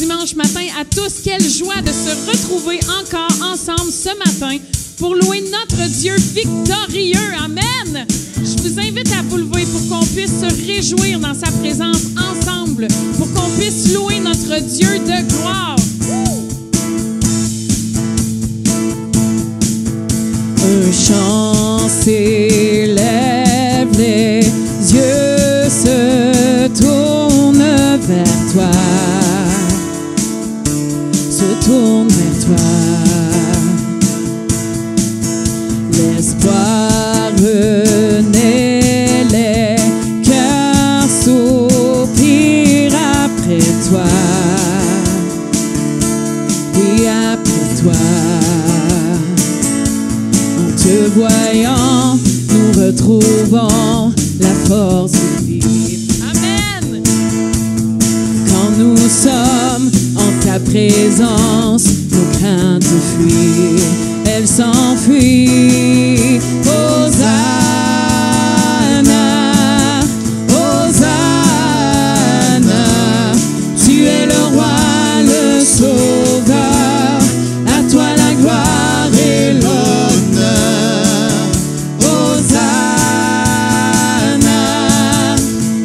dimanche matin à tous. Quelle joie de se retrouver encore ensemble ce matin pour louer notre Dieu victorieux. Amen! Je vous invite à vous lever pour qu'on puisse se réjouir dans sa présence ensemble, pour qu'on puisse louer notre Dieu de gloire. Un chant s'élève, les yeux se tournent vers toi, se tournent vers toi. L'espoir renaît, les cœurs soupirent après toi, oui après toi. Te voyant, nous retrouvons la force de vivre. Amen. Quand nous sommes en ta présence, nos craintes fuient, elles s'enfuient. Hosanna, Hosanna, tu es le roi, le sauveur, à toi la gloire et l'honneur. Hosanna,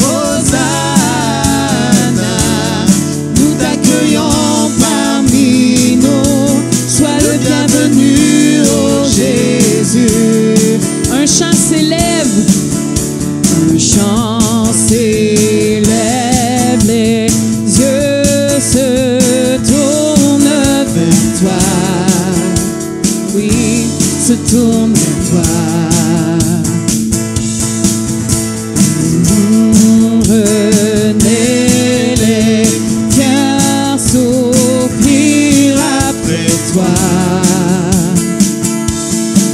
Hosanna, nous t'accueillons parmi nous, sois le bienvenu, ô Jésus. Un chant s'élève, les yeux se tournent vers toi, oui, se tournent vers toi. Renaît, les cœurs soupirent après toi,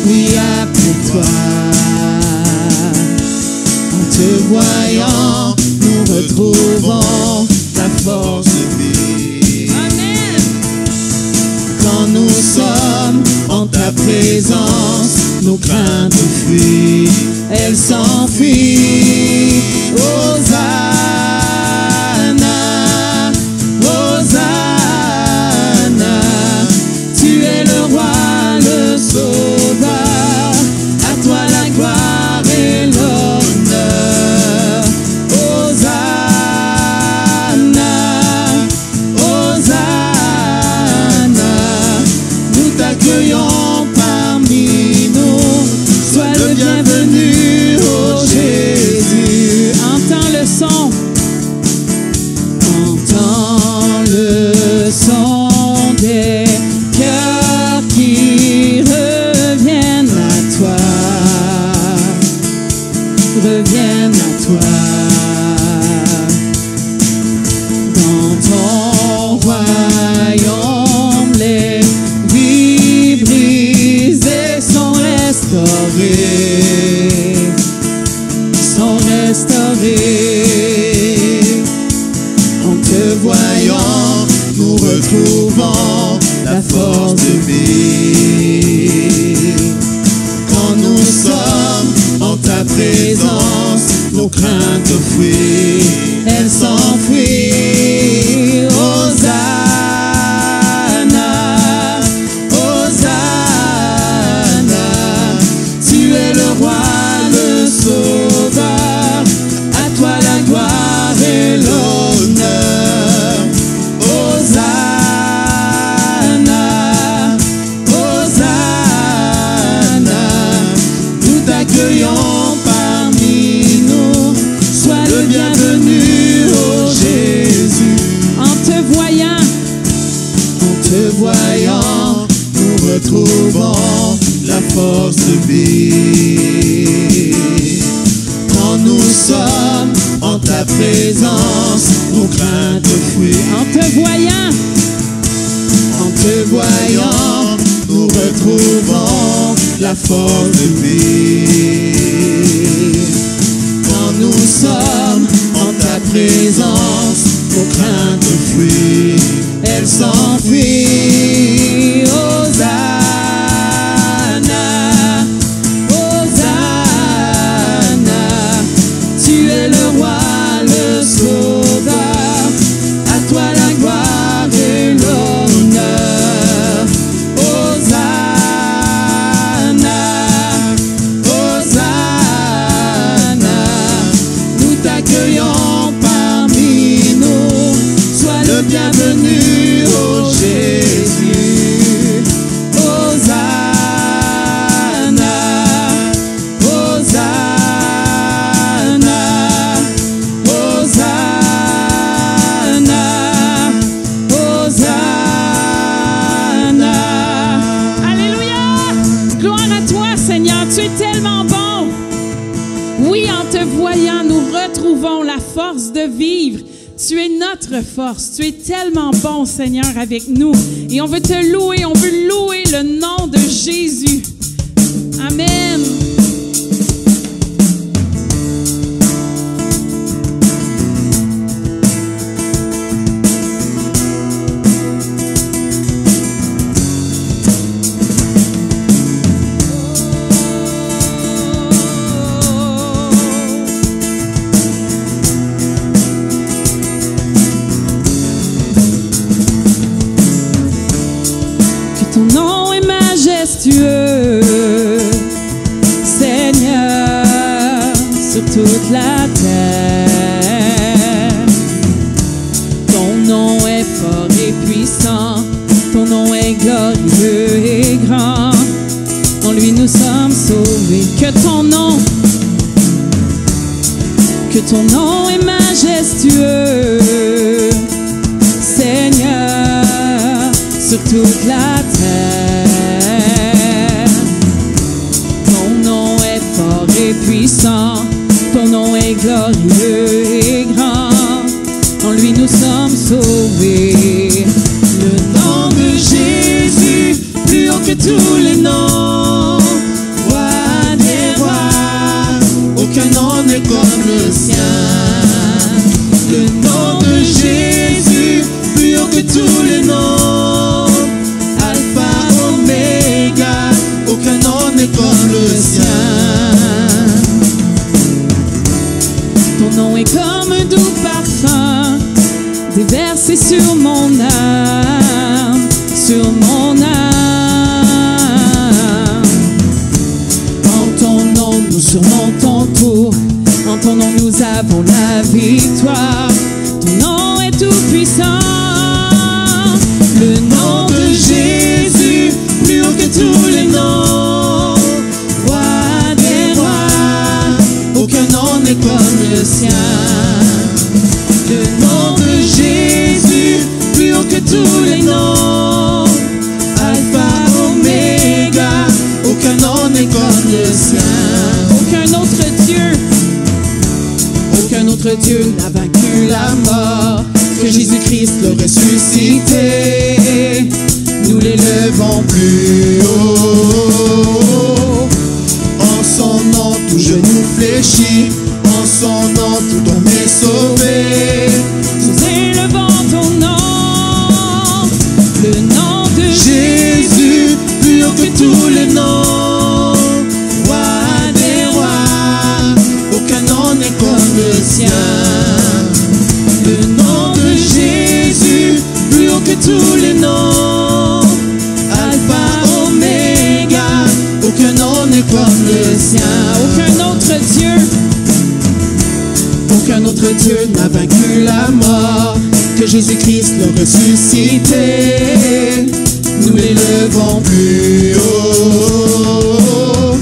oui après toi. En te voyant, nous retrouvons la force de vie. Amen. Quand nous sommes en ta présence, nos craintes fuient, elles s'enfuient. Hosanna, Hosanna, tu es le roi, le sauveur, à toi la gloire et l'honneur. Hosanna, Hosanna, nous t'accueillons parmi nous, sois le bienvenu, ô Jésus. Entends le son, entends le son des cœurs qui reviennent à toi, reviennent à toi. Dans ton royaume, les vies brisées sont restaurées, sont restaurées. En te voyant, nous retrouvons la force de vie. Quand nous sommes en ta présence, nos craintes fuient, elles s'enfuient. Hosanna, Hosanna, tu es le roi, le sauveur, à toi la gloire et l'honneur. Hosanna, Hosanna, nous t'accueillons parmi nous, sois le bienvenu, ô Jésus. En te voyant, nous retrouvons la force de vie. Quand nous sommes en ta présence, nos craintes fuient. En te voyant, nous retrouvons la force de vie. Quand nous sommes en ta présence, nos craintes fuient, elles s'enfuient. Hosanna, Hosanna, tu es le roi, le sauveur, à toi la gloire et force de vivre. Tu es notre force. Tu es tellement bon, Seigneur, avec nous. Et on veut te louer. On veut louer le nom de Jésus. Amen. Ton nom est majestueux, Seigneur, sur toute la terre. Ton nom est fort et puissant, ton nom est glorieux et grand. En lui nous sommes sauvés. Que ton nom est majestueux, Seigneur, sur toute la terre. Ton nom est fort et puissant, ton nom est glorieux et grand. En lui nous sommes sauvés. Le nom de Jésus, plus haut que tous les noms. Roi des rois, aucun nom n'est comme le sien. Le nom de Jésus, plus haut que tous les noms. Aucun nom n'est comme le sien. Ton nom est comme un doux parfum déversé sur mon âme, sur mon âme. En ton nom nous surmontons tout, en ton nom nous avons la victoire. Ton nom est tout puissant. Le nom de Jésus, plus haut que tous les noms. Roi des rois, aucun nom n'est comme le sien. Le nom de Jésus, plus haut que tous les noms. Alpha, Oméga, aucun nom n'est comme le sien. Aucun autre Dieu n'a vaincu la mort, que Jésus-Christ le ressuscité. Nous l'élevons plus haut. En son nom tout genou fléchit, en son nom tout homme est sauvé. Nous élevons ton nom, le nom de Jésus, plus haut que tous les noms. Roi des rois, aucun nom n'est comme le sien. Le nom de Jésus, plus haut que tous les noms. Alpha, Oméga, aucun nom n'est comme le sien. Aucun autre Dieu n'a vaincu la mort, que Jésus-Christ le ressuscité. Nous l'élevons plus haut.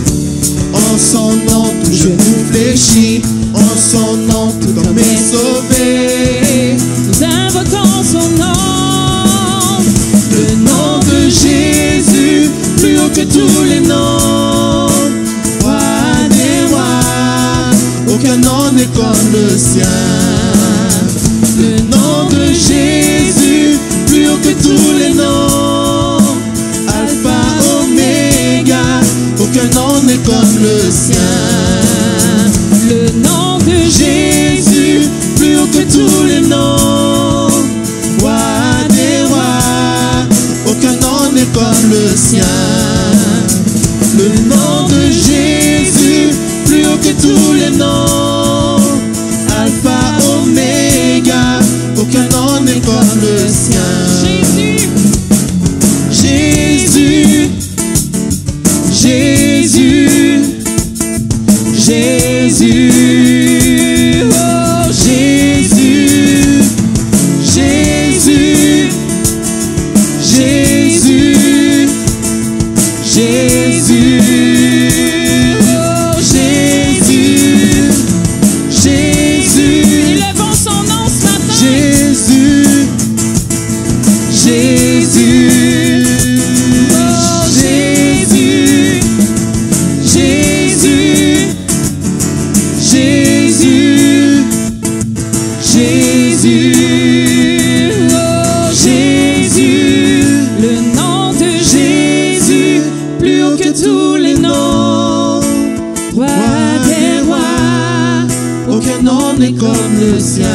En son nom tout genou fléchit, en son nom tout homme est sauvé. Nous invoquons son nom. Le nom de Jésus, plus haut que tous les noms. Roi des rois, aucun nom n'est comme le sien. Le nom de Jésus, plus haut que tous les noms. Alpha, Oméga, aucun nom n'est comme le sien. Le nom de Jésus, plus haut que tous les noms. Roi des rois, aucun nom n'est comme le sien. Le nom de Jésus, plus haut que tous les noms. Alpha, Oméga, aucun nom n'est comme le sien. Jésus, Jésus, Jésus, oh Jésus, Jésus, Jésus, Jésus, oh Jésus, Jésus. Élevons son nom ce matin. Jésus, Jésus, oh Jésus, le nom de Jésus, plus haut que tous les noms. Roi des rois, aucun nom n'est comme le sien.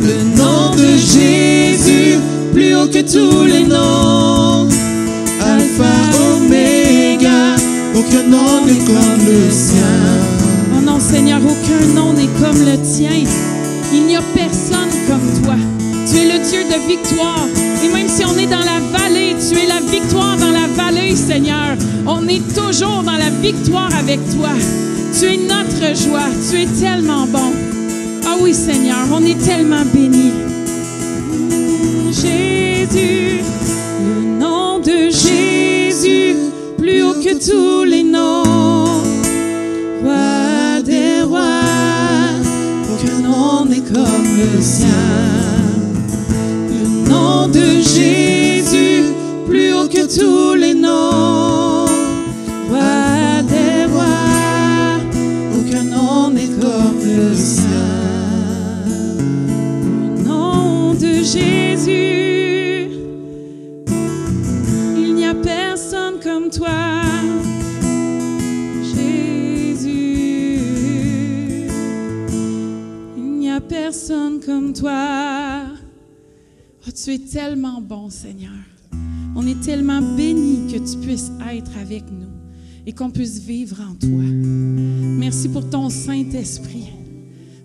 Le nom de Jésus, plus haut que tous les noms. Alpha, Oméga, aucun nom n'est comme le sien. Oh non, Seigneur, aucun nom n'est comme le tien. Il n'y a personne comme toi. Tu es le Dieu de victoire. Et même si on est dans la vallée, tu es la victoire dans la vallée, Seigneur. On est toujours dans la victoire avec toi. Tu es notre joie. Tu es tellement bon. Ah oui, Seigneur, on est tellement bénis. Jésus, le nom de Jésus, plus haut que tous les noms. Roi des rois, aucun nom n'est comme le sien. Le nom de Jésus, plus haut que tous les noms. Roi des rois, aucun nom n'est comme le sien. Le nom de Jésus, il n'y a personne comme toi. Personne comme toi. Oh, tu es tellement bon, Seigneur. On est tellement bénis que tu puisses être avec nous et qu'on puisse vivre en toi. Merci pour ton Saint-Esprit.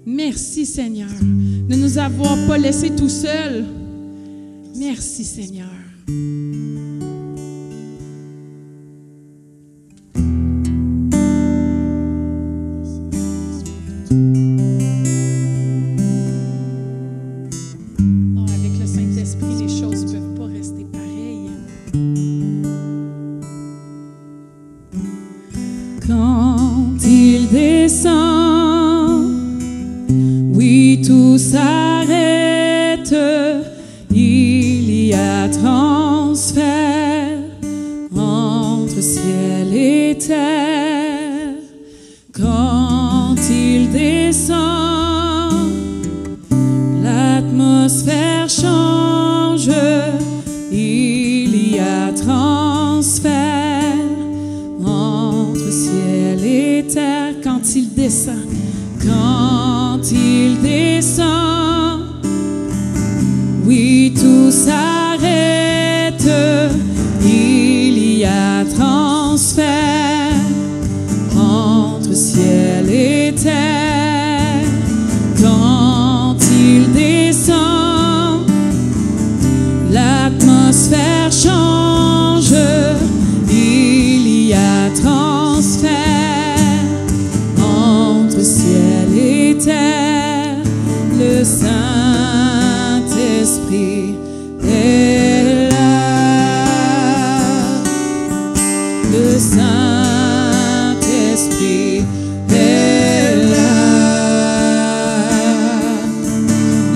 Merci, Seigneur, de nous avoir pas laissés tout seuls. Merci, Seigneur. Quand il descend, oui, tout s'arrête. Il y a transfert entre ciel et terre. Quand il descend, l'atmosphère change. Il y a transfert entre ciel et terre. Quand il descend, quand il descend, oui, tout s'arrête. Il y a transfert entre ciel et terre. Quand il descend, l'atmosphère change. Il y a transfert entre ciel et terre. Le Saint-Esprit est là. Le Saint-Esprit est là.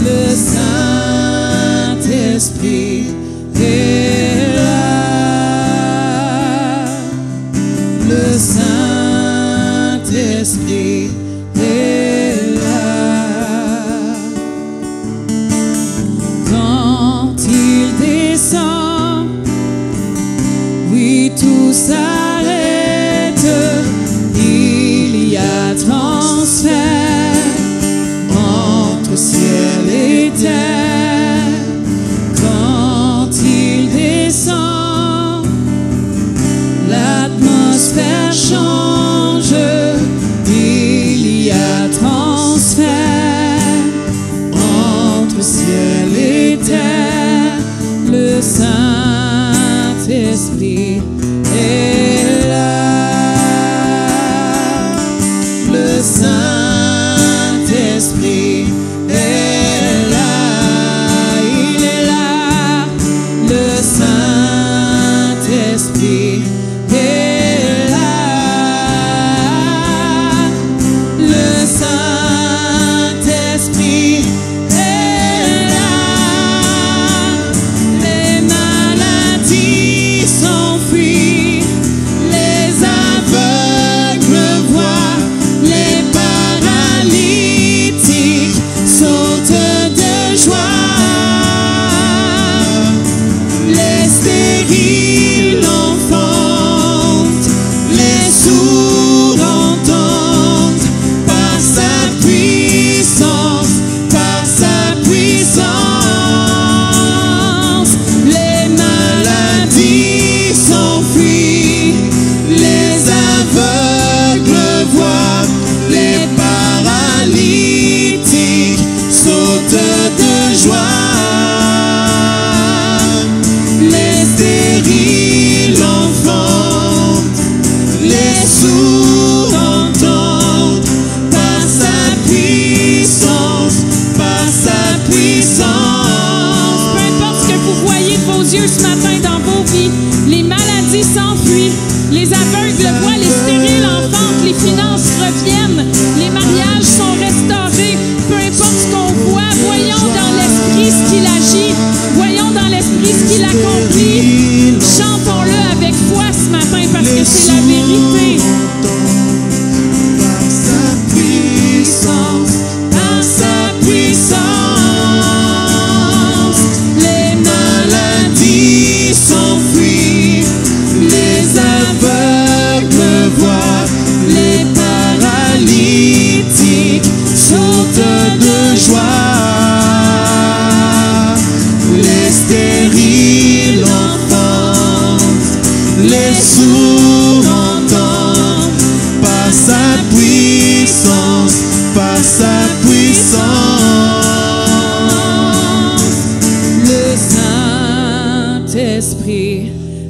Le Saint-Esprit est là. Le Saint-Esprit est là. Quand il descend, oui, tout s'arrête. Il y a transfert entre ciel et terre. Quand il descend, l'atmosphère change. Il y a transfert entre ciel et terre. Le Saint-Esprit est là. Le Saint-Esprit est là.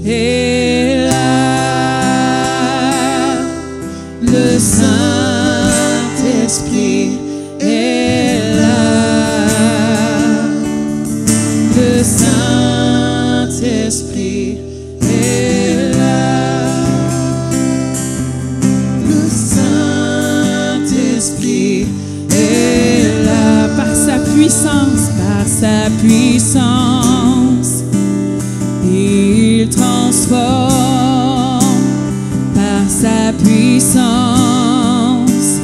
est là. Le Saint-Esprit est là. Le Saint-Esprit est là. Le Saint-Esprit est là. Par sa puissance, il transforme. Par sa puissance,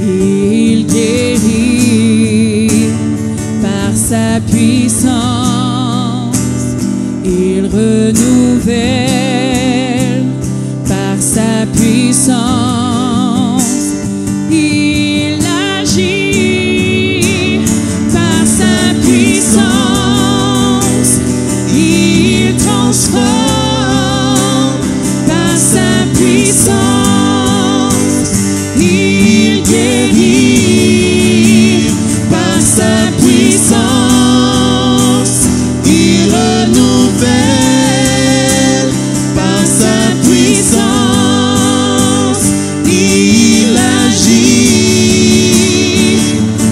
il guérit. Par sa puissance, il renouvelle. Par sa puissance, il agit. Par sa puissance, il transforme. Par sa puissance, il guérit. Par sa puissance, il renouvelle. Par sa puissance, il agit.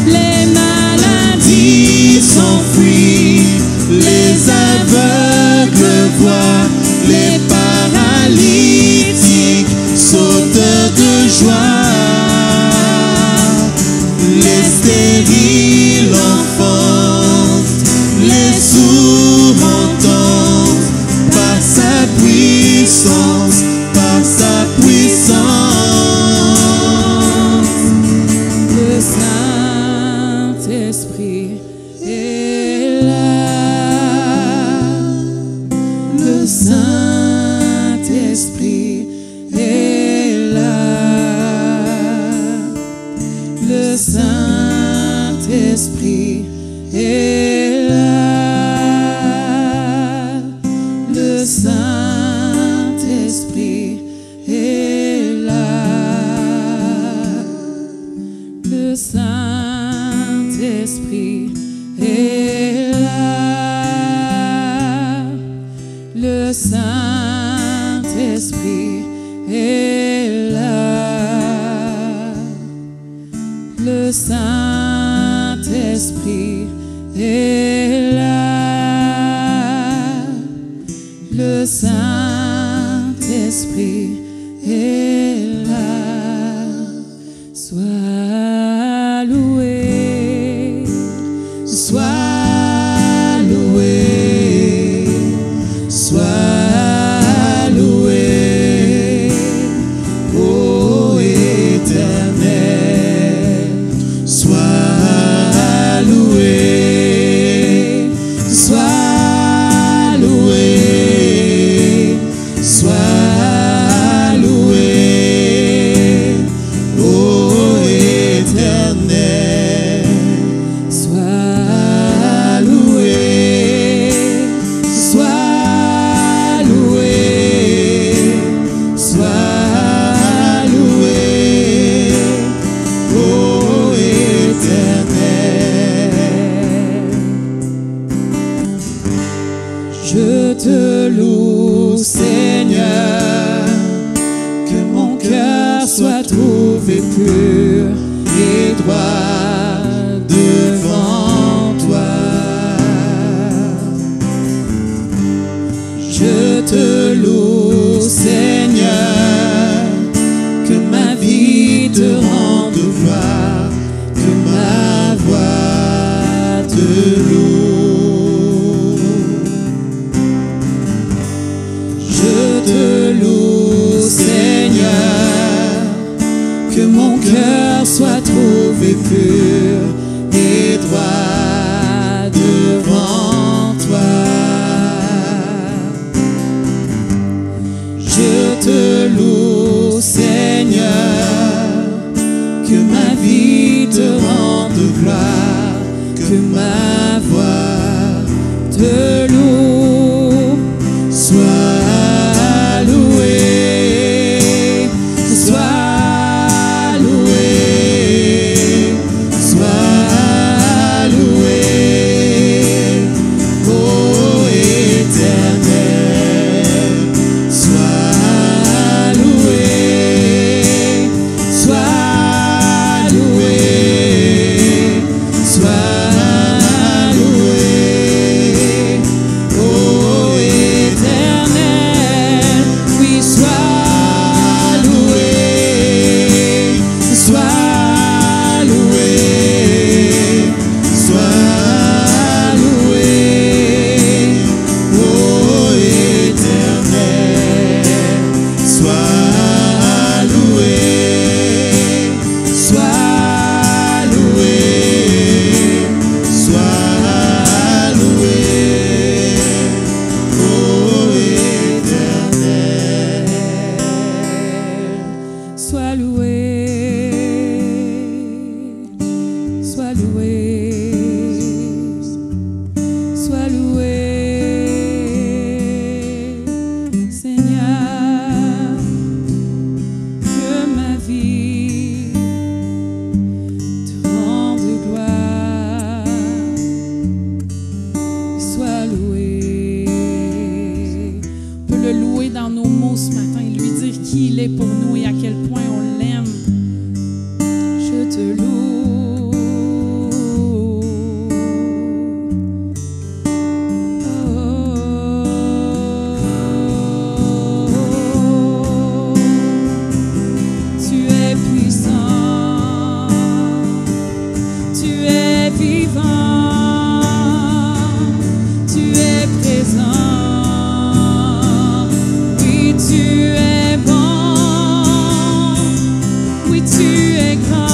Les maladies s'enfuient, les aveugles voient, les paralytiques sautent de joie, les stériles enfantent, les sourds entendent. Par sa puissance, par sa puissance, le Saint-Esprit est là. Le Saint-Esprit est là. Le Saint-Esprit est là. Le Saint-Esprit est là. Le Saint-Esprit est là. Le Saint-Esprit est là. Le Saint-Esprit est là. Le Saint-Esprit est là. Sois loué, sois loué, sois loué, ô Éternel. Sois loué, sois loué, sois loué, ô Éternel. Sois loué, sois loué, sois loué, ô Éternel. Je te loue, Seigneur, que mon cœur soit trouvé pur et droit devant toi. Je te loue, Seigneur, que ma vie te rende gloire, que ma voix te loue. Je te loue, Seigneur, que mon cœur soit trouvé pur et droit devant toi. Je te loue, Seigneur, que ma vie te rende gloire, que ma voix te loue. Sois loué, sois loué, sois loué, ô Éternel. vivant, tu es présent. Oui, tu es bon, oui, tu es grand.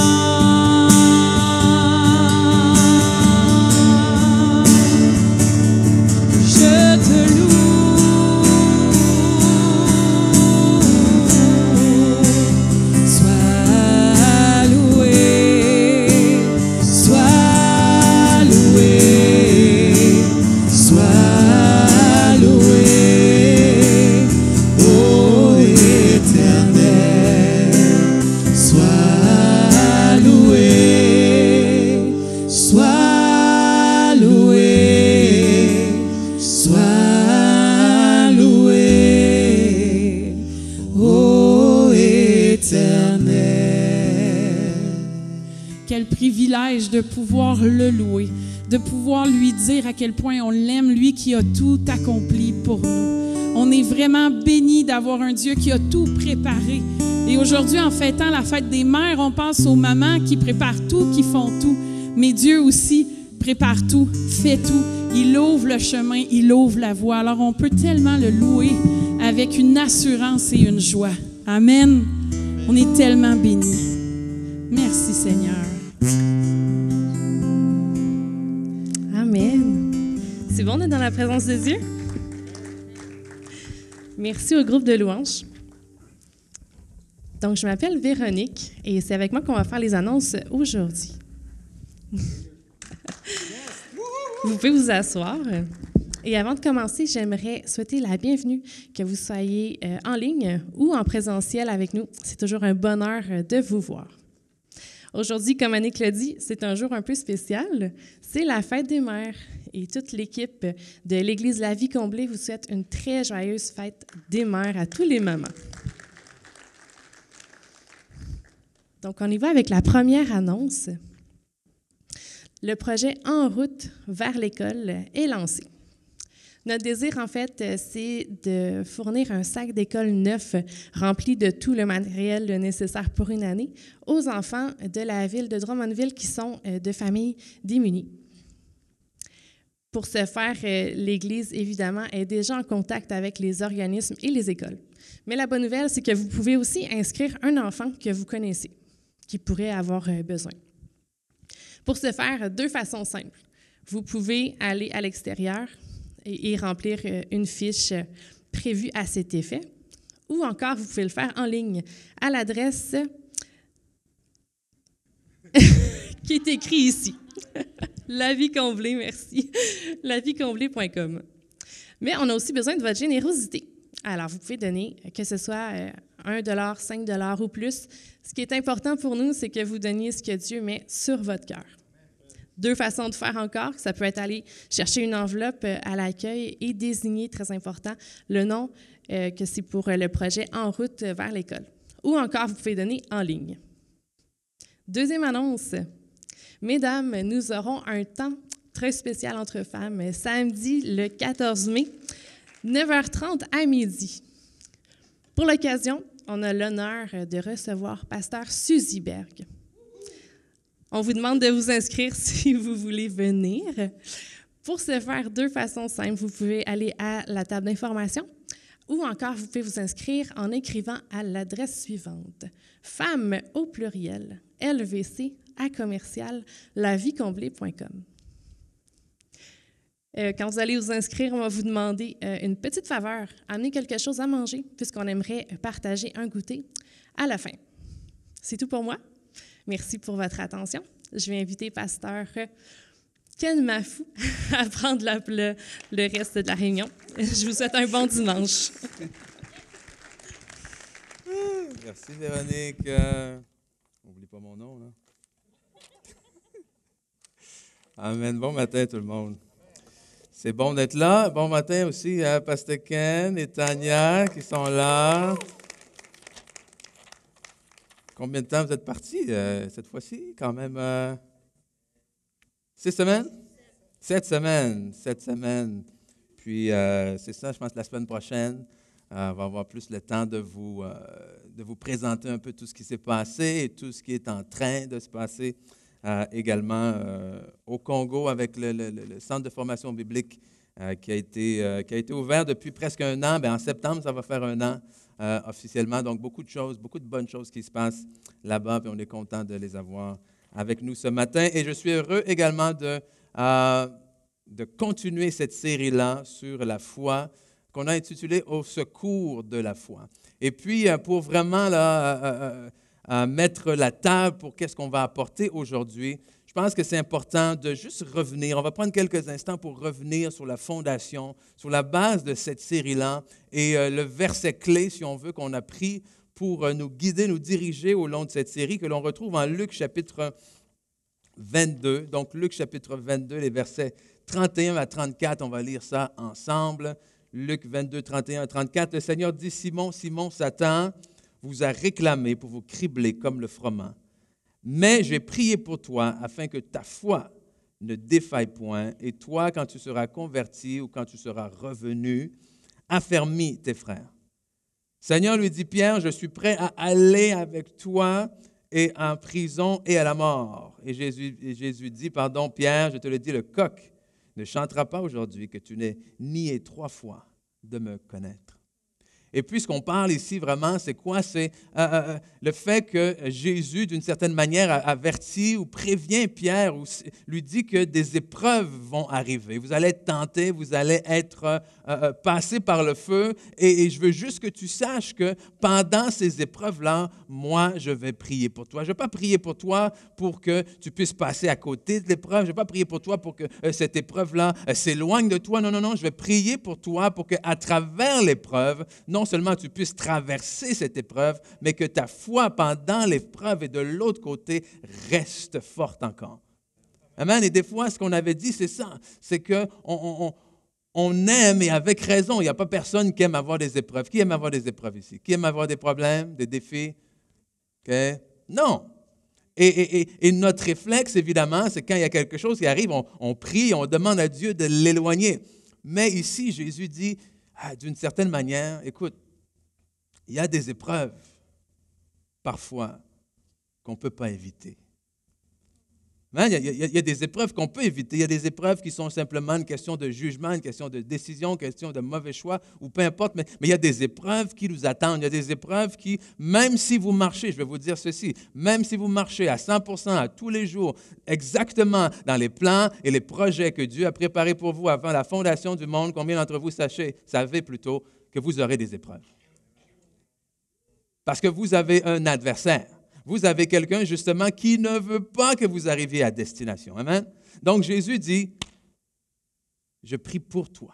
Je te loue, sois loué, sois loué, sois loué, ô Éternel, sois loué, sois loué, sois loué, ô Éternel. Quel privilège de pouvoir le louer, de pouvoir lui dire à quel point on l'aime, lui qui a tout accompli pour nous. On est vraiment bénis d'avoir un Dieu qui a tout préparé. Et aujourd'hui, en fêtant la fête des mères, on pense aux mamans qui préparent tout, qui font tout. Mais Dieu aussi prépare tout, fait tout. Il ouvre le chemin, il ouvre la voie. Alors on peut tellement le louer avec une assurance et une joie. Amen. On est tellement bénis. Merci Seigneur. Amen. C'est bon d'être dans la présence de Dieu? Merci au groupe de louanges. Donc, je m'appelle Véronique et c'est avec moi qu'on va faire les annonces aujourd'hui. Vous pouvez vous asseoir. Et avant de commencer, j'aimerais souhaiter la bienvenue, que vous soyez en ligne ou en présentiel avec nous. C'est toujours un bonheur de vous voir. Aujourd'hui, comme Annick l'a dit, c'est un jour un peu spécial. C'est la fête des mères. Et toute l'équipe de l'Église La Vie Comblée vous souhaite une très joyeuse fête des mères à tous les mamans. Donc, on y va avec la première annonce. Le projet En route vers l'école est lancé. Notre désir, en fait, c'est de fournir un sac d'école neuf rempli de tout le matériel nécessaire pour une année aux enfants de la ville de Drummondville qui sont de familles démunies. Pour ce faire, l'Église, évidemment, est déjà en contact avec les organismes et les écoles. Mais la bonne nouvelle, c'est que vous pouvez aussi inscrire un enfant que vous connaissez, qui pourrait avoir besoin. Pour ce faire, deux façons simples. Vous pouvez aller à l'extérieur et remplir une fiche prévue à cet effet, ou encore, vous pouvez le faire en ligne à l'adresse qui est écrite ici. La Vie Comblée, merci. lavicomblée.com. Mais on a aussi besoin de votre générosité. Alors, vous pouvez donner, que ce soit 1 $, 5 $ ou plus. Ce qui est important pour nous, c'est que vous donniez ce que Dieu met sur votre cœur. Deux façons de faire encore. Ça peut être aller chercher une enveloppe à l'accueil et désigner, très important, le nom que c'est pour le projet En route vers l'école. Ou encore, vous pouvez donner en ligne. Deuxième annonce. Mesdames, nous aurons un temps très spécial entre femmes, samedi le 14 mai, 9h30 à midi. Pour l'occasion, on a l'honneur de recevoir Pasteur Suzy Berg. On vous demande de vous inscrire si vous voulez venir. Pour ce faire, deux façons simples. Vous pouvez aller à la table d'information ou encore vous pouvez vous inscrire en écrivant à l'adresse suivante. Femmes au pluriel, lvc@lavicomblée.com. Quand vous allez vous inscrire, on va vous demander une petite faveur, amener quelque chose à manger, puisqu'on aimerait partager un goûter à la fin. C'est tout pour moi. Merci pour votre attention. Je vais inviter Pasteur Ken Mafou à prendre le reste de la réunion. Je vous souhaite un bon dimanche. Merci Véronique. N'oublie pas mon nom, là. Amen. Bon matin tout le monde. C'est bon d'être là. Bon matin aussi à Pasteur Ken et Tania qui sont là. Combien de temps vous êtes partis cette fois-ci? Quand même 6 semaines? 7 semaines. 7 semaines. Puis c'est ça, je pense que la semaine prochaine, on va avoir plus le temps de vous présenter un peu tout ce qui s'est passé et tout ce qui est en train de se passer également au Congo avec le centre de formation biblique qui a été ouvert depuis presque un an. Bien, en septembre, ça va faire un an officiellement. Donc, beaucoup de choses, beaucoup de bonnes choses qui se passent là-bas, puis on est content de les avoir avec nous ce matin. Et je suis heureux également de continuer cette série-là sur la foi qu'on a intitulée « Au secours de la foi ». Et puis, pour vraiment mettre la table pour qu'est-ce qu'on va apporter aujourd'hui, je pense que c'est important de juste revenir. On va prendre quelques instants pour revenir sur la fondation, sur la base de cette série-là et le verset clé, si on veut, qu'on a pris pour nous guider, nous diriger au long de cette série, que l'on retrouve en Luc chapitre 22. Donc, Luc chapitre 22, les versets 31 à 34, on va lire ça ensemble. Luc 22, 31 à 34, le Seigneur dit, « Simon, Simon, Satan vous a réclamé pour vous cribler comme le froment. Mais j'ai prié pour toi afin que ta foi ne défaille point, et toi, quand tu seras converti ou quand tu seras revenu, affermis tes frères. » Seigneur lui dit, « Pierre, je suis prêt à aller avec toi et en prison et à la mort. » Et Jésus dit, « Pardon, Pierre, je te le dis, le coq ne chantera pas aujourd'hui que tu n'aies nié 3 fois de me connaître. » Et puis, ce qu'on parle ici vraiment, c'est quoi? C'est le fait que Jésus, d'une certaine manière, avertit ou prévient Pierre, ou lui dit que des épreuves vont arriver. Vous allez être tentés, vous allez être passés par le feu. Et je veux juste que tu saches que pendant ces épreuves-là, moi, je vais prier pour toi. Je ne vais pas prier pour toi pour que tu puisses passer à côté de l'épreuve. Je ne vais pas prier pour toi pour que cette épreuve-là s'éloigne de toi. Non, non, non, je vais prier pour toi pour qu'à travers l'épreuve, non seulement tu puisses traverser cette épreuve, mais que ta foi pendant l'épreuve et de l'autre côté reste forte encore. Amen. Et des fois, ce qu'on avait dit, c'est ça. C'est qu'on aime, et avec raison, il n'y a pas personne qui aime avoir des épreuves. Qui aime avoir des épreuves ici? Qui aime avoir des problèmes, des défis? Okay? Non. Et notre réflexe, évidemment, c'est quand il y a quelque chose qui arrive, on prie, on demande à Dieu de l'éloigner. Mais ici, Jésus dit, d'une certaine manière, écoute, il y a des épreuves, parfois, qu'on ne peut pas éviter. Il y a des épreuves qu'on peut éviter. Il y a des épreuves qui sont simplement une question de jugement, une question de décision, une question de mauvais choix, ou peu importe. Mais il y a des épreuves qui nous attendent. Il y a des épreuves qui, même si vous marchez, je vais vous dire ceci, même si vous marchez à 100%, à tous les jours, exactement dans les plans et les projets que Dieu a préparés pour vous avant la fondation du monde, combien d'entre vous savez plutôt que vous aurez des épreuves? Parce que vous avez un adversaire. Vous avez quelqu'un, justement, qui ne veut pas que vous arriviez à destination. Amen? Donc, Jésus dit, je prie pour toi.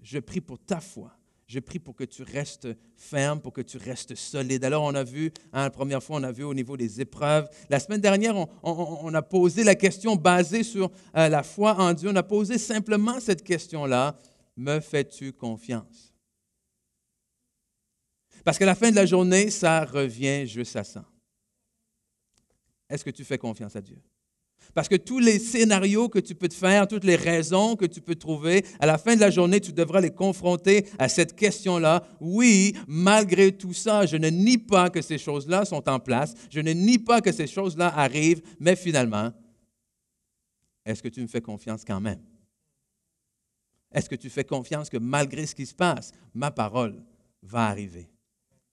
Je prie pour ta foi. Je prie pour que tu restes ferme, pour que tu restes solide. Alors, on a vu, la première fois, on a vu au niveau des épreuves. La semaine dernière, on a posé la question basée sur la foi en Dieu. On a posé simplement cette question-là, me fais-tu confiance? Parce qu'à la fin de la journée, ça revient juste à ça. Est-ce que tu fais confiance à Dieu? Parce que tous les scénarios que tu peux te faire, toutes les raisons que tu peux trouver, à la fin de la journée, tu devras les confronter à cette question-là. Oui, malgré tout ça, je ne nie pas que ces choses-là sont en place. Je ne nie pas que ces choses-là arrivent, mais finalement, est-ce que tu me fais confiance quand même? Est-ce que tu fais confiance que malgré ce qui se passe, ma parole va arriver,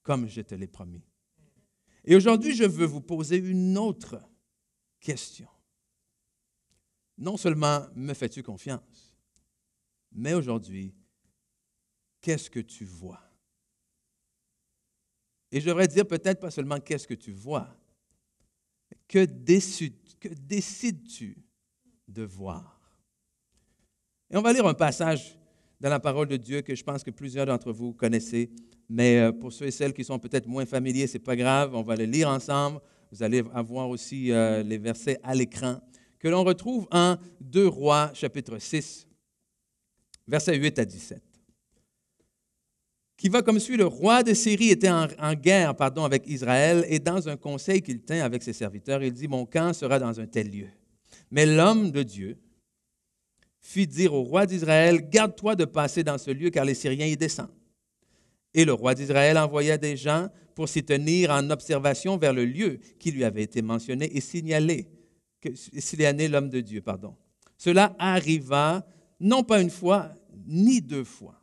comme je te l'ai promis? Et aujourd'hui, je veux vous poser une autre question. Non seulement me fais-tu confiance, mais aujourd'hui, qu'est-ce que tu vois? Et je devrais dire peut-être pas seulement qu'est-ce que tu vois, que décides-tu de voir? Et on va lire un passage dans la parole de Dieu que je pense que plusieurs d'entre vous connaissez. Mais pour ceux et celles qui sont peut-être moins familiers, ce n'est pas grave, on va le lire ensemble. Vous allez avoir aussi les versets à l'écran que l'on retrouve en 2 Rois, chapitre 6, versets 8 à 17. Qui va comme suit, le roi de Syrie était en guerre avec Israël, et dans un conseil qu'il tint avec ses serviteurs, il dit, mon camp sera dans un tel lieu. Mais l'homme de Dieu fit dire au roi d'Israël, garde-toi de passer dans ce lieu, car les Syriens y descendent. Et le roi d'Israël envoya des gens pour s'y tenir en observation vers le lieu qui lui avait été mentionné et signaler s'il est né l'homme de Dieu, pardon. Cela arriva non pas une fois, ni deux fois.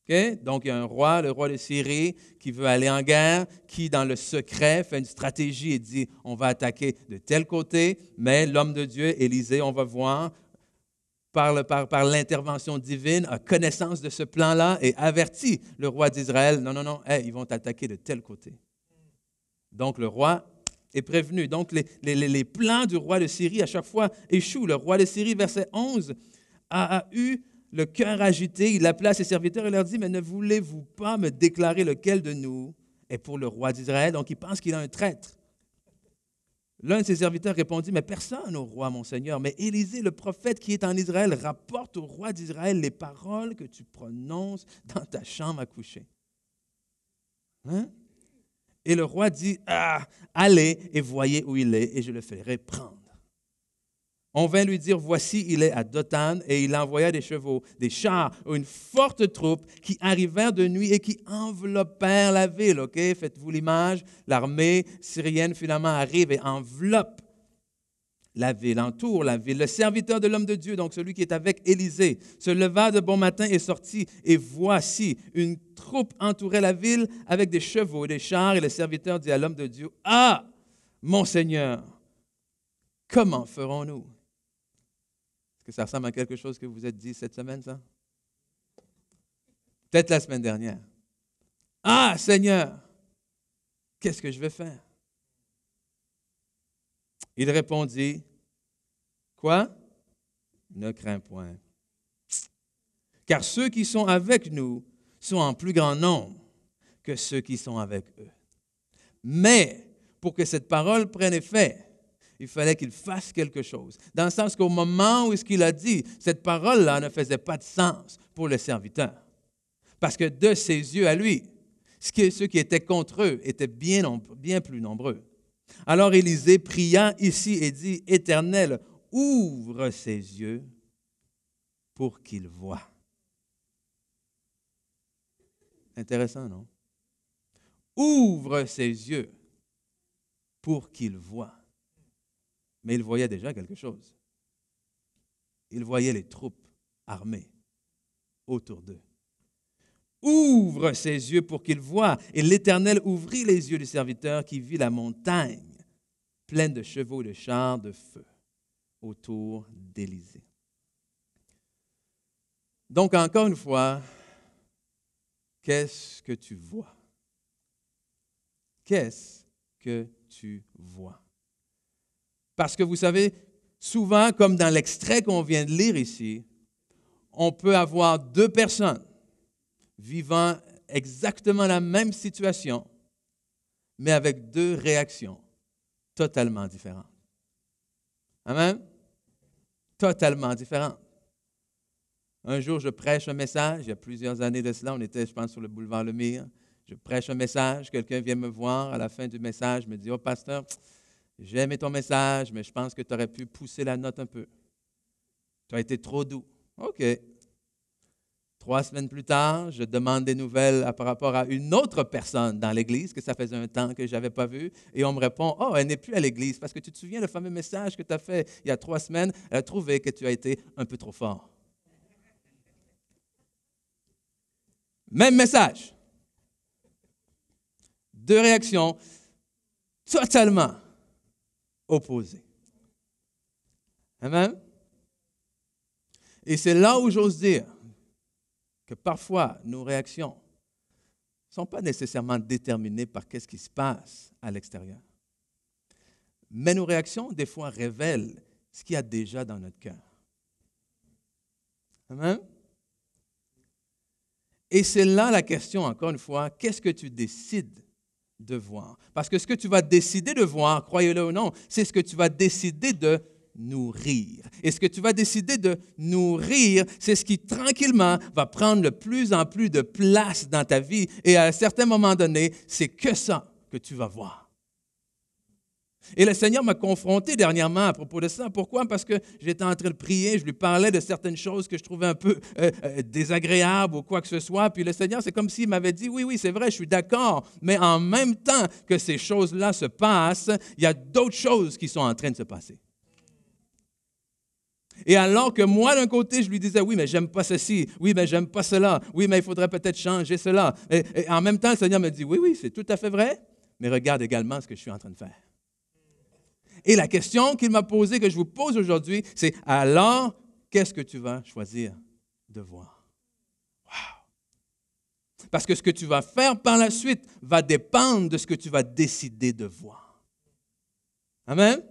Okay? Donc, il y a un roi, le roi de Syrie, qui veut aller en guerre, qui, dans le secret, fait une stratégie et dit, on va attaquer de tel côté, mais l'homme de Dieu, Élisée, on va voir, par l'intervention divine, a connaissance de ce plan-là et avertit le roi d'Israël, non, ils vont t'attaquer de tel côté. Donc, le roi est prévenu. Donc, les plans du roi de Syrie, à chaque fois, échouent. Le roi de Syrie, verset 11, a eu le cœur agité. Il appela ses serviteurs et leur dit, mais ne voulez-vous pas me déclarer lequel de nous est pour le roi d'Israël? Donc, il pense qu'il a un traître. L'un de ses serviteurs répondit, mais personne au roi, mon Seigneur, mais Élisée, le prophète qui est en Israël, rapporte au roi d'Israël les paroles que tu prononces dans ta chambre à coucher. Hein? Et le roi dit, allez et voyez où il est, et je le ferai prendre. On vint lui dire, voici, il est à Dothan, et il envoya des chevaux, des chars, une forte troupe qui arrivèrent de nuit et qui enveloppèrent la ville. OK? Faites-vous l'image, l'armée syrienne finalement arrive et enveloppe la ville, entoure la ville. Le serviteur de l'homme de Dieu, donc celui qui est avec Élisée, se leva de bon matin et sortit, et voici, une troupe entourait la ville avec des chevaux et des chars, et le serviteur dit à l'homme de Dieu, ah, mon Seigneur, comment ferons-nous? Est-ce que ça ressemble à quelque chose que vous êtes dit cette semaine, ça? Peut-être la semaine dernière. Ah, Seigneur, qu'est-ce que je vais faire? Il répondit, quoi? Ne crains point. Car ceux qui sont avec nous sont en plus grand nombre que ceux qui sont avec eux. Mais pour que cette parole prenne effet, il fallait qu'il fasse quelque chose. Dans le sens qu'au moment où ce qu'il a dit, cette parole-là ne faisait pas de sens pour le serviteur. Parce que de ses yeux à lui, ceux qui étaient contre eux étaient bien plus nombreux. Alors Élisée pria ici et dit, « Éternel, ouvre ses yeux pour qu'il voie. » Intéressant, non? Ouvre ses yeux pour qu'il voie. Mais il voyait déjà quelque chose. Il voyait les troupes armées autour d'eux. Ouvre ses yeux pour qu'il voie. Et l'Éternel ouvrit les yeux du serviteur qui vit la montagne pleine de chevaux et de chars de feu autour d'Élisée. Donc, encore une fois, qu'est-ce que tu vois? Qu'est-ce que tu vois? Parce que vous savez, souvent, comme dans l'extrait qu'on vient de lire ici, on peut avoir deux personnes vivant exactement la même situation, mais avec deux réactions totalement différentes. Amen? Totalement différentes. Un jour, je prêche un message, il y a plusieurs années de cela, on était, je pense, sur le boulevard Lemire. Je prêche un message, quelqu'un vient me voir, à la fin du message, me dit, « Oh, pasteur, j'ai aimé ton message, mais je pense que tu aurais pu pousser la note un peu. Tu as été trop doux. » OK. 3 semaines plus tard, je demande des nouvelles par rapport à une autre personne dans l'Église que ça faisait un temps que je n'avais pas vue. Et on me répond, « Oh, elle n'est plus à l'Église parce que tu te souviens le fameux message que tu as fait il y a 3 semaines, elle a trouvé que tu as été un peu trop fort. » Même message. 2 réactions totalement opposées. Amen? Et c'est là où j'ose dire que parfois nos réactions ne sont pas nécessairement déterminées par ce qui se passe à l'extérieur. Mais nos réactions, des fois, révèlent ce qu'il y a déjà dans notre cœur. Amen? Et c'est là la question, encore une fois, qu'est-ce que tu décides de voir? Parce que ce que tu vas décider de voir, croyez-le ou non, c'est ce que tu vas décider de nourrir. Et ce que tu vas décider de nourrir, c'est ce qui tranquillement va prendre de plus en plus de place dans ta vie. Et à un certain moment donné, c'est que ça que tu vas voir. Et le Seigneur m'a confronté dernièrement à propos de ça. Pourquoi? Parce que j'étais en train de prier, je lui parlais de certaines choses que je trouvais un peu désagréables ou quoi que ce soit. Puis le Seigneur, c'est comme s'il m'avait dit, oui, c'est vrai, je suis d'accord, mais en même temps que ces choses-là se passent, il y a d'autres choses qui sont en train de se passer. Et alors que moi, d'un côté, je lui disais, oui, mais j'aime pas ceci, oui, mais j'aime pas cela, oui, mais il faudrait peut-être changer cela. Et en même temps, le Seigneur me dit, oui, oui, c'est tout à fait vrai, mais regarde également ce que je suis en train de faire. Et la question qu'il m'a posée, que je vous pose aujourd'hui, c'est, alors, qu'est-ce que tu vas choisir de voir? Wow! Parce que ce que tu vas faire par la suite va dépendre de ce que tu vas décider de voir. Amen?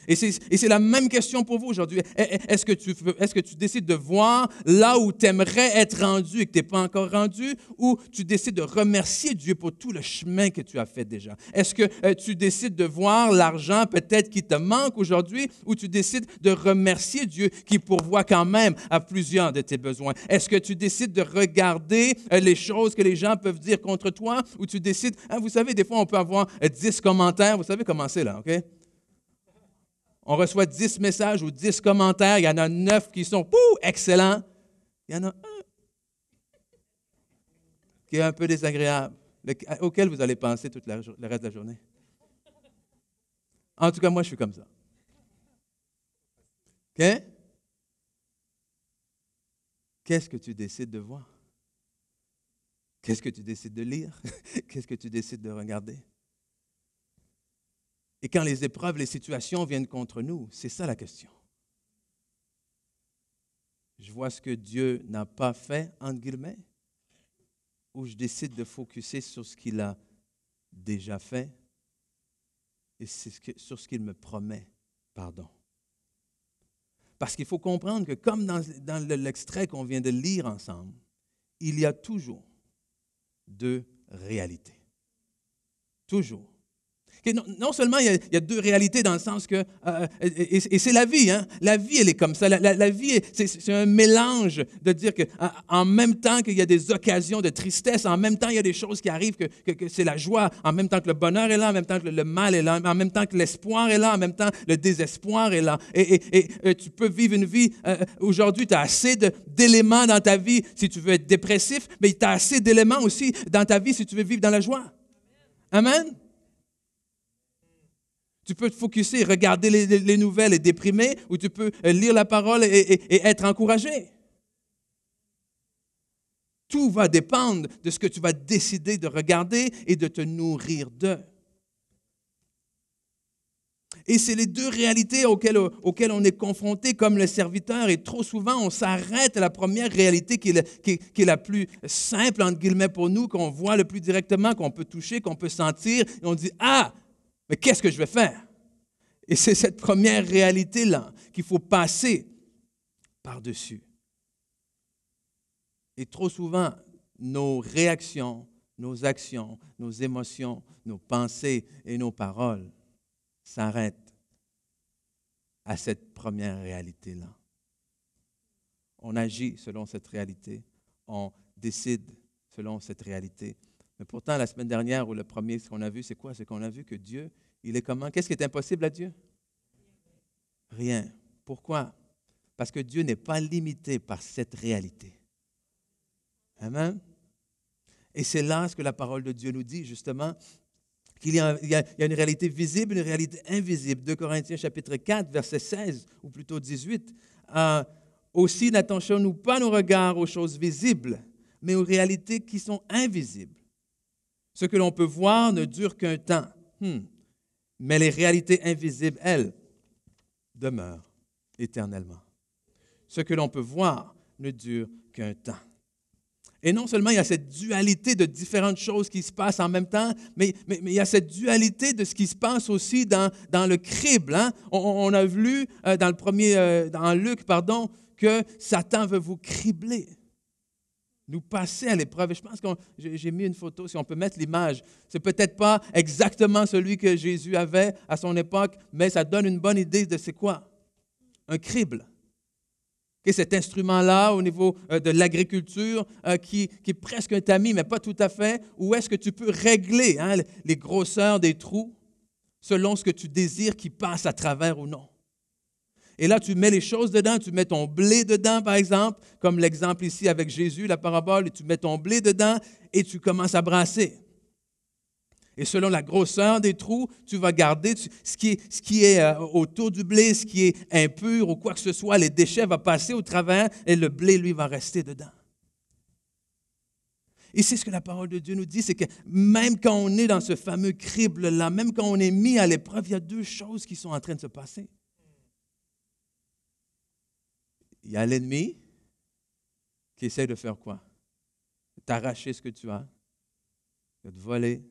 Et c'est la même question pour vous aujourd'hui. Est-ce que tu décides de voir là où tu aimerais être rendu et que tu n'es pas encore rendu, ou tu décides de remercier Dieu pour tout le chemin que tu as fait déjà? Est-ce que tu décides de voir l'argent peut-être qui te manque aujourd'hui, ou tu décides de remercier Dieu qui pourvoit quand même à plusieurs de tes besoins? Est-ce que tu décides de regarder les choses que les gens peuvent dire contre toi, ou tu décides, vous savez, des fois on peut avoir 10 commentaires, vous savez comment c'est là, OK? On reçoit 10 messages ou 10 commentaires. Il y en a 9 qui sont excellents. Il y en a un qui est un peu désagréable, auquel vous allez penser tout le reste de la journée. En tout cas, moi, je suis comme ça. OK? Qu'est-ce que tu décides de voir? Qu'est-ce que tu décides de lire? Qu'est-ce que tu décides de regarder? Et quand les épreuves, les situations viennent contre nous, c'est ça la question. Je vois ce que Dieu n'a pas fait, entre guillemets, ou je décide de focusser sur ce qu'il a déjà fait et sur ce qu'il me promet, pardon. Parce qu'il faut comprendre que comme dans l'extrait qu'on vient de lire ensemble, il y a toujours deux réalités. Toujours. Non seulement il y a deux réalités dans le sens que, et c'est la vie, hein? La vie, elle est comme ça. La vie, c'est un mélange de dire qu'en même temps qu'il y a des occasions de tristesse, en même temps il y a des choses qui arrivent, que c'est la joie, en même temps que le bonheur est là, en même temps que le mal est là, en même temps que l'espoir est là, en même temps le désespoir est là. Et tu peux vivre une vie, aujourd'hui tu as assez d'éléments dans ta vie si tu veux être dépressif, mais tu as assez d'éléments aussi dans ta vie si tu veux vivre dans la joie. Amen? Tu peux te focusser, regarder les nouvelles et déprimer, ou tu peux lire la parole et être encouragé. Tout va dépendre de ce que tu vas décider de regarder et de te nourrir d'eux. Et c'est les deux réalités auxquelles on est confronté comme le serviteur. Et trop souvent, on s'arrête à la première réalité qui est la plus simple, entre guillemets, pour nous, qu'on voit le plus directement, qu'on peut toucher, qu'on peut sentir. Et on dit, mais qu'est-ce que je vais faire? Et c'est cette première réalité-là qu'il faut passer par-dessus. Et trop souvent, nos réactions, nos actions, nos émotions, nos pensées et nos paroles s'arrêtent à cette première réalité-là. On agit selon cette réalité, on décide selon cette réalité. Mais pourtant, la semaine dernière, ou le premier, ce qu'on a vu, c'est quoi? C'est qu'on a vu que Dieu, il est comment? Qu'est-ce qui est impossible à Dieu? Rien. Pourquoi? Parce que Dieu n'est pas limité par cette réalité. Amen? Et c'est là ce que la parole de Dieu nous dit, justement, qu'il y a une réalité visible, une réalité invisible. 2 Corinthiens chapitre 4, verset 16, ou plutôt 18. Aussi n'attachons-nous pas nos regards aux choses visibles, mais aux réalités qui sont invisibles. Ce que l'on peut voir ne dure qu'un temps, mais les réalités invisibles, elles, demeurent éternellement. Ce que l'on peut voir ne dure qu'un temps. Et non seulement il y a cette dualité de différentes choses qui se passent en même temps, mais il y a cette dualité de ce qui se passe aussi dans le crible. Hein? On a lu dans Luc, que Satan veut vous cribler, nous passer à l'épreuve. Et je pense que j'ai mis une photo, si on peut mettre l'image. C'est peut-être pas exactement celui que Jésus avait à son époque, mais ça donne une bonne idée de c'est quoi? Un crible. Et cet instrument-là, au niveau de l'agriculture, qui est presque un tamis, mais pas tout à fait, où est-ce que tu peux régler les grosseurs des trous selon ce que tu désires qui passe à travers ou non. Et là, tu mets les choses dedans, tu mets ton blé dedans, par exemple, comme l'exemple ici avec Jésus, la parabole, et tu mets ton blé dedans et tu commences à brasser. Et selon la grosseur des trous, tu vas garder ce qui est autour du blé, ce qui est impur ou quoi que ce soit, les déchets vont passer au travers et le blé, lui, va rester dedans. Et c'est ce que la parole de Dieu nous dit, c'est que même quand on est dans ce fameux crible-là, même quand on est mis à l'épreuve, il y a deux choses qui sont en train de se passer. Il y a l'ennemi qui essaie de faire quoi? De t'arracher ce que tu as, de te voler,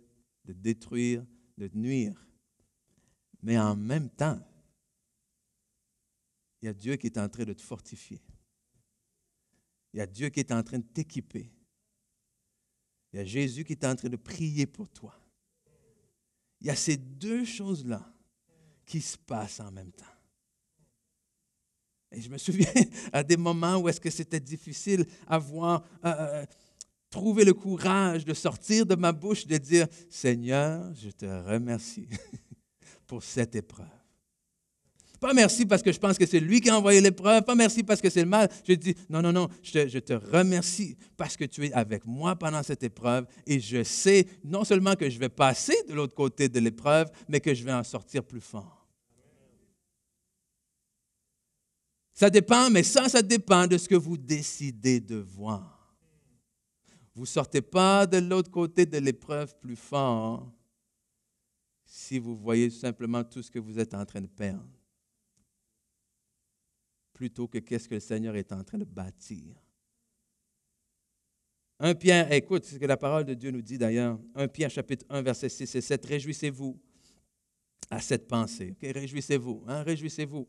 de te détruire, de te nuire. Mais en même temps, il y a Dieu qui est en train de te fortifier. Il y a Dieu qui est en train de t'équiper. Il y a Jésus qui est en train de prier pour toi. Il y a ces deux choses-là qui se passent en même temps. Et je me souviens à des moments où est-ce que c'était difficile à voir, trouver le courage de sortir de ma bouche, de dire, Seigneur, je te remercie pour cette épreuve. Pas merci parce que je pense que c'est lui qui a envoyé l'épreuve, pas merci parce que c'est le mal. Je dis, non, je te remercie parce que tu es avec moi pendant cette épreuve et je sais non seulement que je vais passer de l'autre côté de l'épreuve, mais que je vais en sortir plus fort. Ça dépend, mais ça dépend de ce que vous décidez de voir. Vous ne sortez pas de l'autre côté de l'épreuve plus fort si vous voyez simplement tout ce que vous êtes en train de perdre, plutôt que qu'est-ce que le Seigneur est en train de bâtir. 1 Pierre, écoute ce que la parole de Dieu nous dit d'ailleurs. 1 Pierre chapitre 1, versets 6 et 7. Réjouissez-vous à cette pensée. Okay? Réjouissez-vous, réjouissez-vous.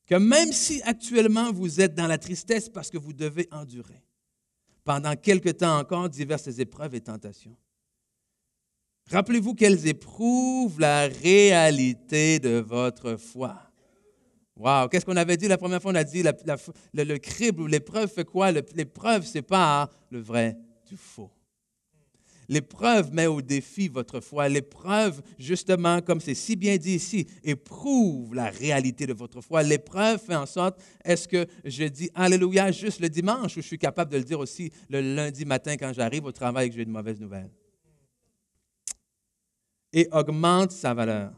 Que même si actuellement vous êtes dans la tristesse parce que vous devez endurer, pendant quelque temps encore, diverses épreuves et tentations. Rappelez-vous qu'elles éprouvent la réalité de votre foi. Wow! Qu'est-ce qu'on avait dit la première fois? On a dit le crible ou l'épreuve fait quoi? L'épreuve sépare le vrai du faux. L'épreuve met au défi votre foi. L'épreuve, justement, comme c'est si bien dit ici, éprouve la réalité de votre foi. L'épreuve fait en sorte, est-ce que je dis Alléluia juste le dimanche ou je suis capable de le dire aussi le lundi matin quand j'arrive au travail et que j'ai de mauvaises nouvelles? Et augmente sa valeur.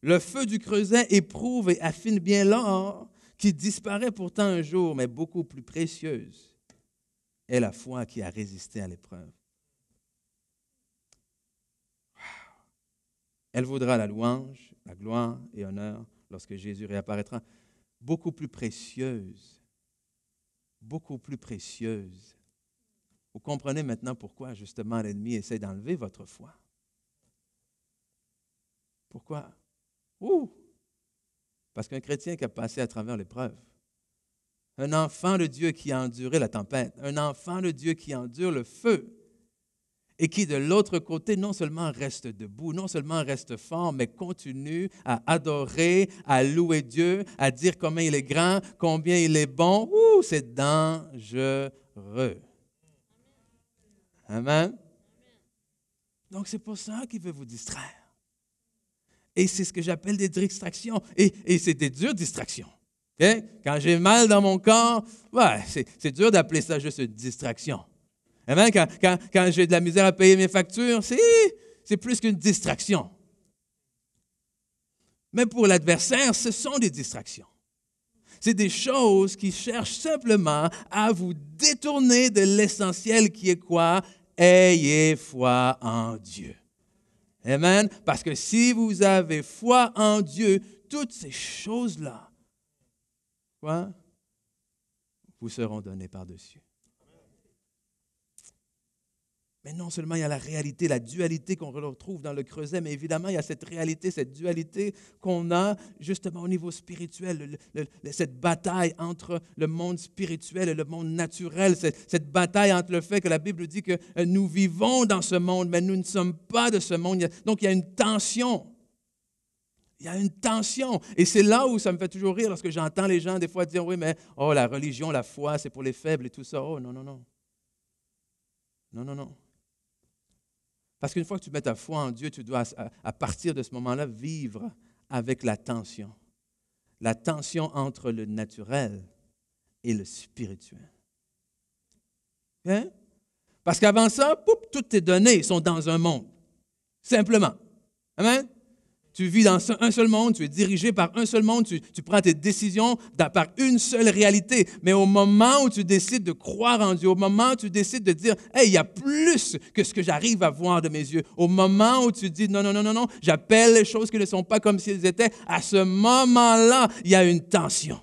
Le feu du creuset éprouve et affine bien l'or qui disparaît pourtant un jour, mais beaucoup plus précieuse est la foi qui a résisté à l'épreuve. Elle vaudra la louange, la gloire et honneur lorsque Jésus réapparaîtra. Beaucoup plus précieuse. Beaucoup plus précieuse. Vous comprenez maintenant pourquoi, justement, l'ennemi essaie d'enlever votre foi. Pourquoi? Parce qu'un chrétien qui a passé à travers l'épreuve, un enfant de Dieu qui a enduré la tempête, un enfant de Dieu qui endure le feu, et qui, de l'autre côté, non seulement reste debout, non seulement reste fort, mais continue à adorer, à louer Dieu, à dire combien il est grand, combien il est bon. C'est dangereux. Amen. Donc, c'est pour ça qu'il veut vous distraire. Et c'est ce que j'appelle des distractions. Et c'est des dures distractions. Okay? Quand j'ai mal dans mon corps, c'est dur d'appeler ça juste une distraction. Amen. Quand j'ai de la misère à payer mes factures, c'est plus qu'une distraction. Mais pour l'adversaire, ce sont des distractions. C'est des choses qui cherchent simplement à vous détourner de l'essentiel qui est quoi? Ayez foi en Dieu. Amen. Parce que si vous avez foi en Dieu, toutes ces choses-là, vous seront données par-dessus. Mais non seulement il y a la réalité, la dualité qu'on retrouve dans le creuset, mais évidemment, il y a cette réalité, cette dualité qu'on a justement au niveau spirituel, cette bataille entre le monde spirituel et le monde naturel, cette bataille entre le fait que la Bible dit que nous vivons dans ce monde, mais nous ne sommes pas de ce monde. Donc, il y a une tension. Il y a une tension. Et c'est là où ça me fait toujours rire lorsque j'entends les gens des fois dire, oui, mais la religion, la foi, c'est pour les faibles et tout ça. Oh, non. Non. Parce qu'une fois que tu mets ta foi en Dieu, tu dois, à partir de ce moment-là, vivre avec la tension. La tension entre le naturel et le spirituel. Hein? Parce qu'avant ça, toutes tes données sont dans un monde. Simplement. Amen? Tu vis dans un seul monde, tu es dirigé par un seul monde, tu prends tes décisions par une seule réalité. Mais au moment où tu décides de croire en Dieu, au moment où tu décides de dire « Hey, il y a plus que ce que j'arrive à voir de mes yeux », au moment où tu dis « Non, non, non, non, non, j'appelle les choses qui ne sont pas comme si elles étaient », à ce moment-là, il y a une tension.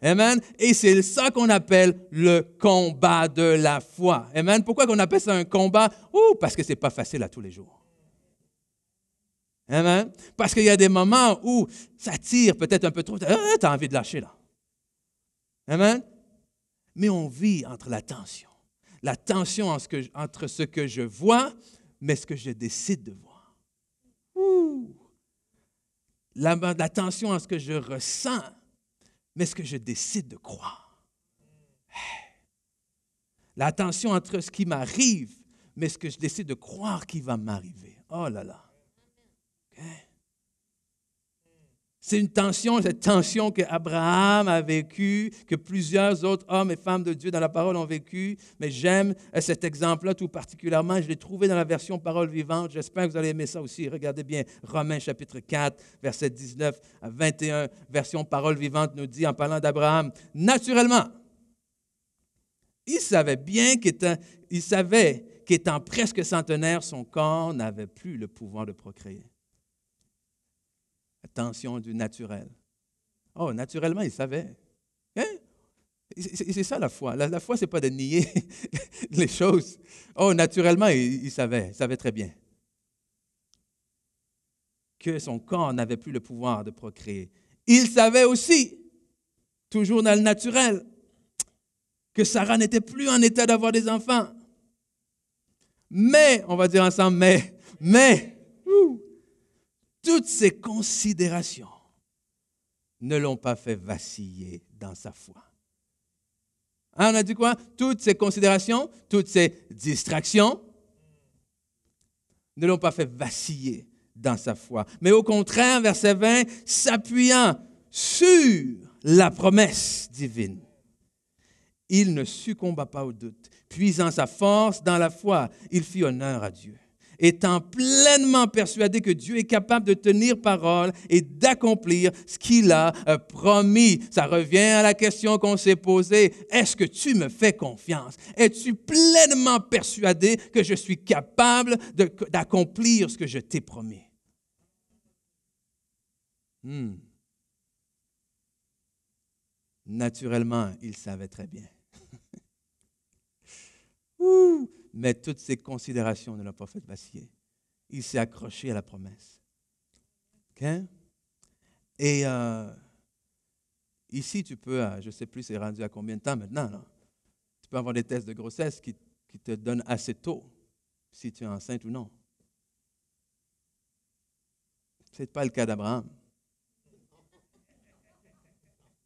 Amen. Et c'est ça qu'on appelle le combat de la foi. Amen. Pourquoi qu'on appelle ça un combat? Parce que ce n'est pas facile à tous les jours. Amen. Parce qu'il y a des moments où ça tire peut-être un peu trop. Tu as envie de lâcher là. Amen. Mais on vit entre la tension. La tension entre ce que je vois, mais ce que je décide de voir. La tension entre ce que je ressens, mais ce que je décide de croire. La tension entre ce qui m'arrive, mais ce que je décide de croire qui va m'arriver. Oh là là. C'est une tension, cette tension qu'Abraham a vécue, que plusieurs autres hommes et femmes de Dieu dans la parole ont vécue. Mais j'aime cet exemple-là tout particulièrement. Je l'ai trouvé dans la version Parole vivante. J'espère que vous allez aimer ça aussi. Regardez bien, Romains chapitre 4, versets 19 à 21, version Parole vivante nous dit, en parlant d'Abraham, naturellement, il savait bien qu'étant presque centenaire, son corps n'avait plus le pouvoir de procréer. Tension du naturel. Oh, naturellement, il savait. Hein? C'est ça la foi. La foi, ce n'est pas de nier les choses. Oh, naturellement, il savait très bien que son corps n'avait plus le pouvoir de procréer. Il savait aussi, toujours dans le naturel, que Sarah n'était plus en état d'avoir des enfants. Mais, on va dire ensemble, toutes ces considérations ne l'ont pas fait vaciller dans sa foi. Hein, on a dit quoi? Toutes ces considérations, toutes ces distractions ne l'ont pas fait vaciller dans sa foi. Mais au contraire, verset 20, s'appuyant sur la promesse divine, il ne succomba pas au doute. Puisant sa force dans la foi, il fit honneur à Dieu, étant pleinement persuadé que Dieu est capable de tenir parole et d'accomplir ce qu'il a promis. Ça revient à la question qu'on s'est posée. Est-ce que tu me fais confiance? Es-tu pleinement persuadé que je suis capable d'accomplir ce que je t'ai promis? Naturellement, il savait très bien. Mais toutes ces considérations ne l'ont pas fait vaciller. Il s'est accroché à la promesse. Okay? Et ici, tu peux, je ne sais plus c'est rendu à combien de temps maintenant, là. Tu peux avoir des tests de grossesse qui te donnent assez tôt si tu es enceinte ou non. Ce n'est pas le cas d'Abraham.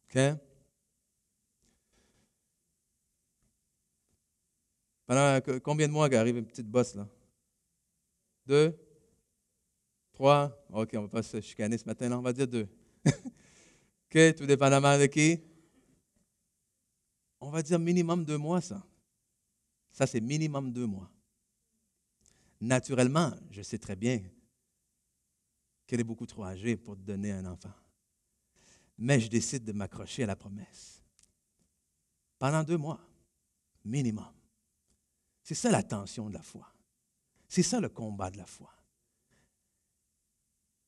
Okay? Pendant combien de mois qu'arrive une petite bosse, là? 2? 3? OK, on ne va pas se chicaner ce matin, là. On va dire 2. OK, tout dépendamment de qui? On va dire minimum 2 mois, ça. Ça, c'est minimum 2 mois. Naturellement, je sais très bien qu'elle est beaucoup trop âgée pour te donner un enfant. Mais je décide de m'accrocher à la promesse. Pendant 2 mois, minimum. C'est ça la tension de la foi. C'est ça le combat de la foi.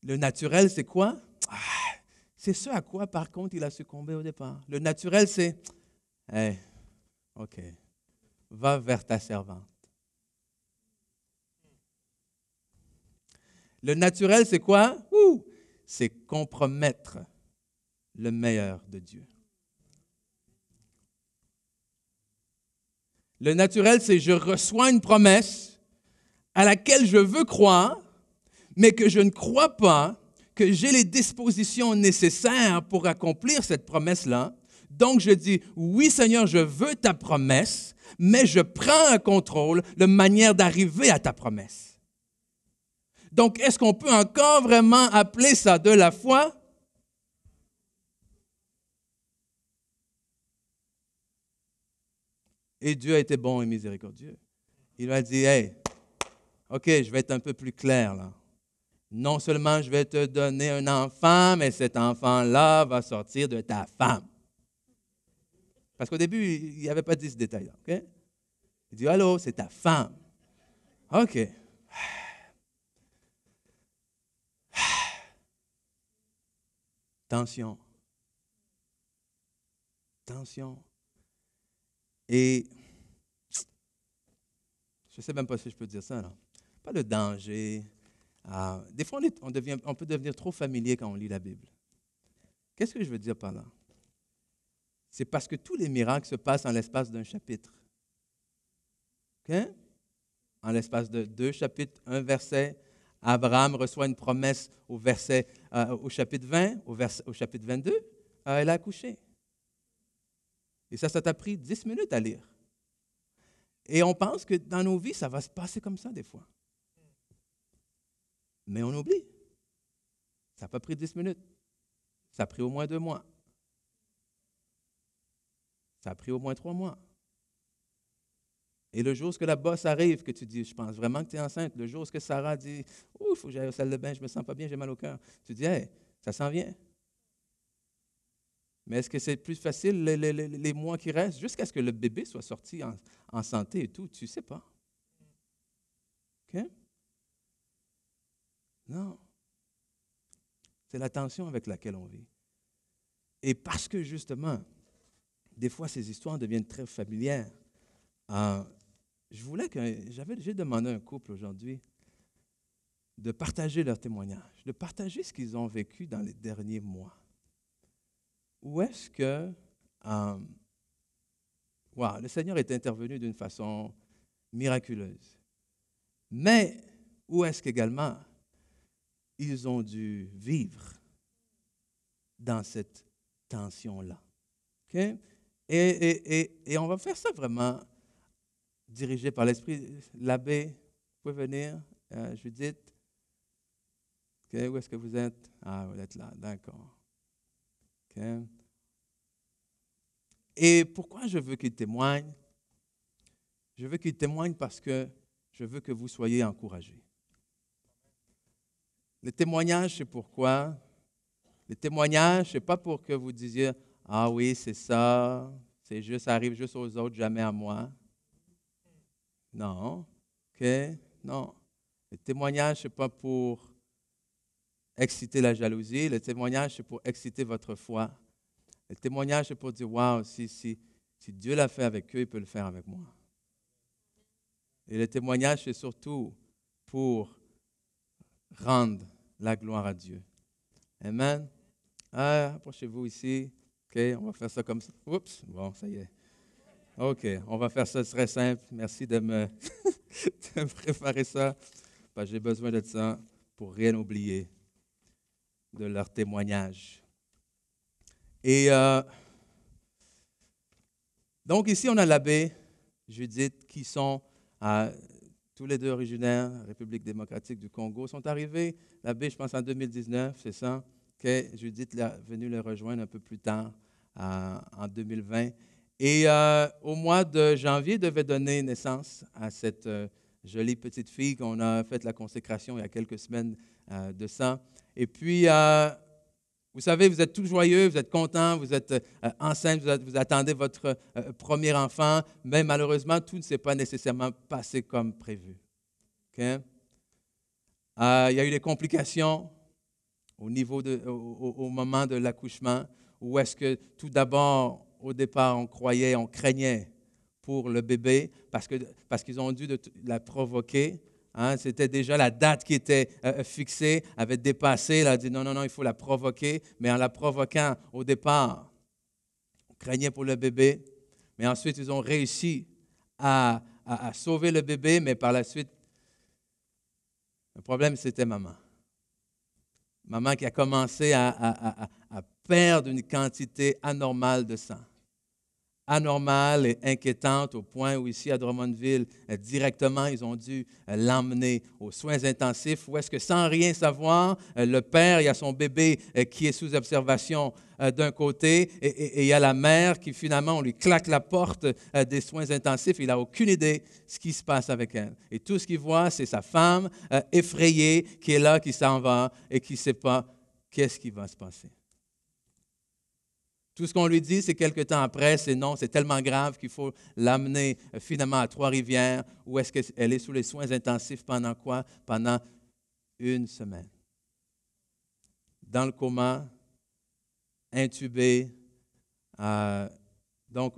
Le naturel, c'est quoi? C'est ce à quoi, par contre, il a succombé au départ. Le naturel, c'est, hey, OK, va vers ta servante. Le naturel, c'est quoi? C'est compromettre le meilleur de Dieu. Le naturel, c'est je reçois une promesse à laquelle je veux croire, mais que je ne crois pas que j'ai les dispositions nécessaires pour accomplir cette promesse-là. Donc, je dis, oui, Seigneur, je veux ta promesse, mais je prends un contrôle de manière d'arriver à ta promesse. Donc, est-ce qu'on peut encore vraiment appeler ça de la foi? Et Dieu a été bon et miséricordieux. Il m'a dit, hey, OK, je vais être un peu plus clair là. Non seulement je vais te donner un enfant, mais cet enfant-là va sortir de ta femme. Parce qu'au début, il n'y avait pas dit ce détail-là. OK? Il dit, allô, c'est ta femme. OK. Tension. Tension. Et je ne sais même pas si je peux dire ça, non? Pas le danger. Des fois, on peut devenir trop familier quand on lit la Bible. Qu'est-ce que je veux dire par là? C'est parce que tous les miracles se passent en l'espace d'un chapitre. OK? En l'espace de 2 chapitres, 1 verset, Abraham reçoit une promesse au chapitre 20, au chapitre 22, elle a accouché. Et ça t'a pris 10 minutes à lire. Et on pense que dans nos vies, ça va se passer comme ça des fois. Mais on oublie. Ça n'a pas pris 10 minutes. Ça a pris au moins 2 mois. Ça a pris au moins 3 mois. Et le jour où la bosse arrive, que tu dis, je pense vraiment que tu es enceinte, le jour où Sarah dit, il faut que j'aille au salle de bain, je ne me sens pas bien, j'ai mal au cœur. Tu dis, hey, ça s'en vient. Mais est-ce que c'est plus facile les mois qui restent jusqu'à ce que le bébé soit sorti en santé et tout? Tu ne sais pas. OK? Non. C'est la tension avec laquelle on vit. Et parce que justement, des fois, ces histoires deviennent très familières, j'ai demandé à un couple aujourd'hui de partager leur témoignage, de partager ce qu'ils ont vécu dans les derniers mois. Où est-ce que le Seigneur est intervenu d'une façon miraculeuse. Mais où est-ce qu'également ils ont dû vivre dans cette tension-là. Okay? Et on va faire ça vraiment dirigé par l'Esprit. L'abbé, vous pouvez venir, Judith. Okay, où est-ce que vous êtes? Ah, vous êtes là, d'accord. Okay. Et pourquoi je veux qu'il témoigne? Je veux qu'il témoigne parce que je veux que vous soyez encouragés. Le témoignage, c'est pourquoi? Le témoignage, ce n'est pas pour que vous disiez « Ah oui, c'est ça, ça arrive juste aux autres, jamais à moi. » Non. OK? Non. Le témoignage, ce n'est pas pour exciter la jalousie. Le témoignage, c'est pour exciter votre foi. Le témoignage, c'est pour dire « Wow, si Dieu l'a fait avec eux, il peut le faire avec moi. » Et le témoignage, c'est surtout pour rendre la gloire à Dieu. Amen. Approchez-vous ici. OK, on va faire ça comme ça. Oups, bon, ça y est. OK, on va faire ça très simple. Merci de me préparer ça. Parce que j'ai besoin de ça pour rien oublier de leur témoignage. Et donc ici, on a l'abbé Judith qui sont tous les deux originaires de la République démocratique du Congo. Ils sont arrivés, l'abbé, je pense, en 2019, c'est ça. Okay. Judith est venue les rejoindre un peu plus tard, en 2020. Et au mois de janvier, devait donner naissance à cette jolie petite fille qu'on a fait la consécration il y a quelques semaines de ça. Et puis, vous savez, vous êtes tout joyeux, vous êtes contents, vous êtes enceinte, vous attendez votre premier enfant, mais malheureusement, tout ne s'est pas nécessairement passé comme prévu. Okay? Il y a eu des complications au moment de l'accouchement, où est-ce que tout d'abord, au départ, on craignait pour le bébé, parce qu'ils ont dû la provoquer. Hein, c'était déjà la date qui était fixée, avait dépassé. Elle a dit non, il faut la provoquer. Mais en la provoquant au départ, on craignait pour le bébé. Mais ensuite, ils ont réussi à sauver le bébé. Mais par la suite, le problème, c'était maman. Maman qui a commencé à perdre une quantité anormale de sang. anormale et inquiétante au point où ici à Drummondville, directement, ils ont dû l'emmener aux soins intensifs où est-ce que sans rien savoir, le père, il y a son bébé qui est sous observation d'un côté et il y a la mère qui finalement, on lui claque la porte des soins intensifs. Il n'a aucune idée de ce qui se passe avec elle. Et tout ce qu'il voit, c'est sa femme effrayée qui est là, qui s'en va et qui ne sait pas qu'est-ce qui va se passer. Tout ce qu'on lui dit, c'est quelque temps après, c'est non, c'est tellement grave qu'il faut l'amener finalement à Trois-Rivières, où est-ce qu'elle est sous les soins intensifs pendant quoi? Pendant 1 semaine. Dans le coma, intubée. Donc,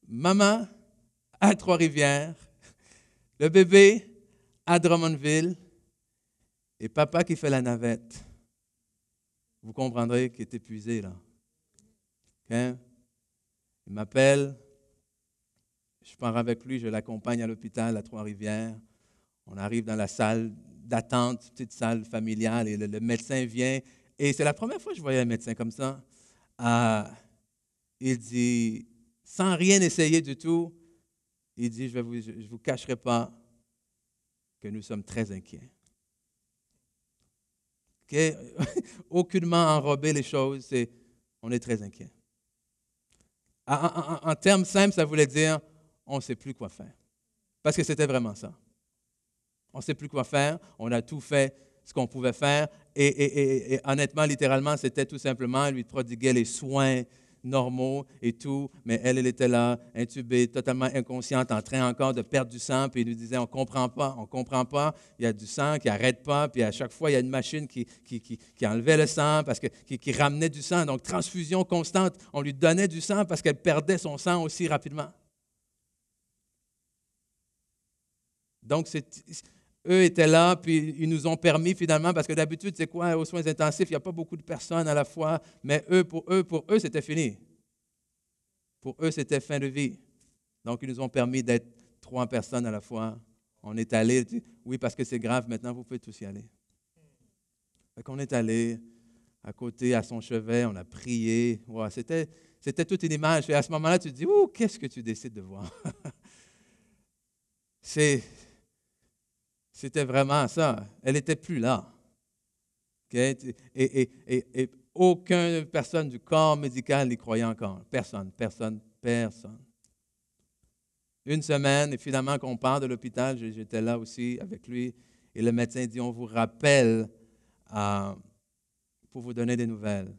maman à Trois-Rivières, le bébé à Drummondville et papa qui fait la navette. Vous comprendrez qu'il est épuisé là. Okay? Il m'appelle, je pars avec lui, je l'accompagne à l'hôpital à Trois-Rivières. On arrive dans la salle d'attente, petite salle familiale, et le médecin vient. Et c'est la première fois que je voyais un médecin comme ça. Il dit, sans rien essayer du tout, il dit, je ne vous cacherai pas que nous sommes très inquiets. Okay? Aucunement enrober les choses, on est très inquiets. En termes simples, ça voulait dire on ne sait plus quoi faire. Parce que c'était vraiment ça. On ne sait plus quoi faire, on a tout fait ce qu'on pouvait faire. Et honnêtement, littéralement, c'était tout simplement lui prodiguer les soins normaux et tout. Mais elle était là, intubée, totalement inconsciente, en train encore de perdre du sang. Puis il lui disait, on ne comprend pas. Il y a du sang qui n'arrête pas. Puis à chaque fois, il y a une machine qui enlevait le sang, qui ramenait du sang. Donc, transfusion constante. On lui donnait du sang parce qu'elle perdait son sang aussi rapidement. Donc, eux étaient là, puis ils nous ont permis finalement, parce que d'habitude, c'est quoi, aux soins intensifs, il n'y a pas beaucoup de personnes à la fois, mais pour eux, c'était fini. Pour eux, c'était fin de vie. Donc, ils nous ont permis d'être 3 personnes à la fois. On est allés, oui, parce que c'est grave, maintenant, vous pouvez tous y aller. Fait qu'on est allé à côté, à son chevet, on a prié. Wow, c'était toute une image. Et à ce moment-là, tu te dis, ouh, qu'est-ce que tu décides de voir? C'était vraiment ça. Elle n'était plus là. Okay? Et aucune personne du corps médical n'y croyait encore. Personne. 1 semaine, et finalement, quand on part de l'hôpital, j'étais là aussi avec lui, et le médecin dit, on vous rappelle pour vous donner des nouvelles.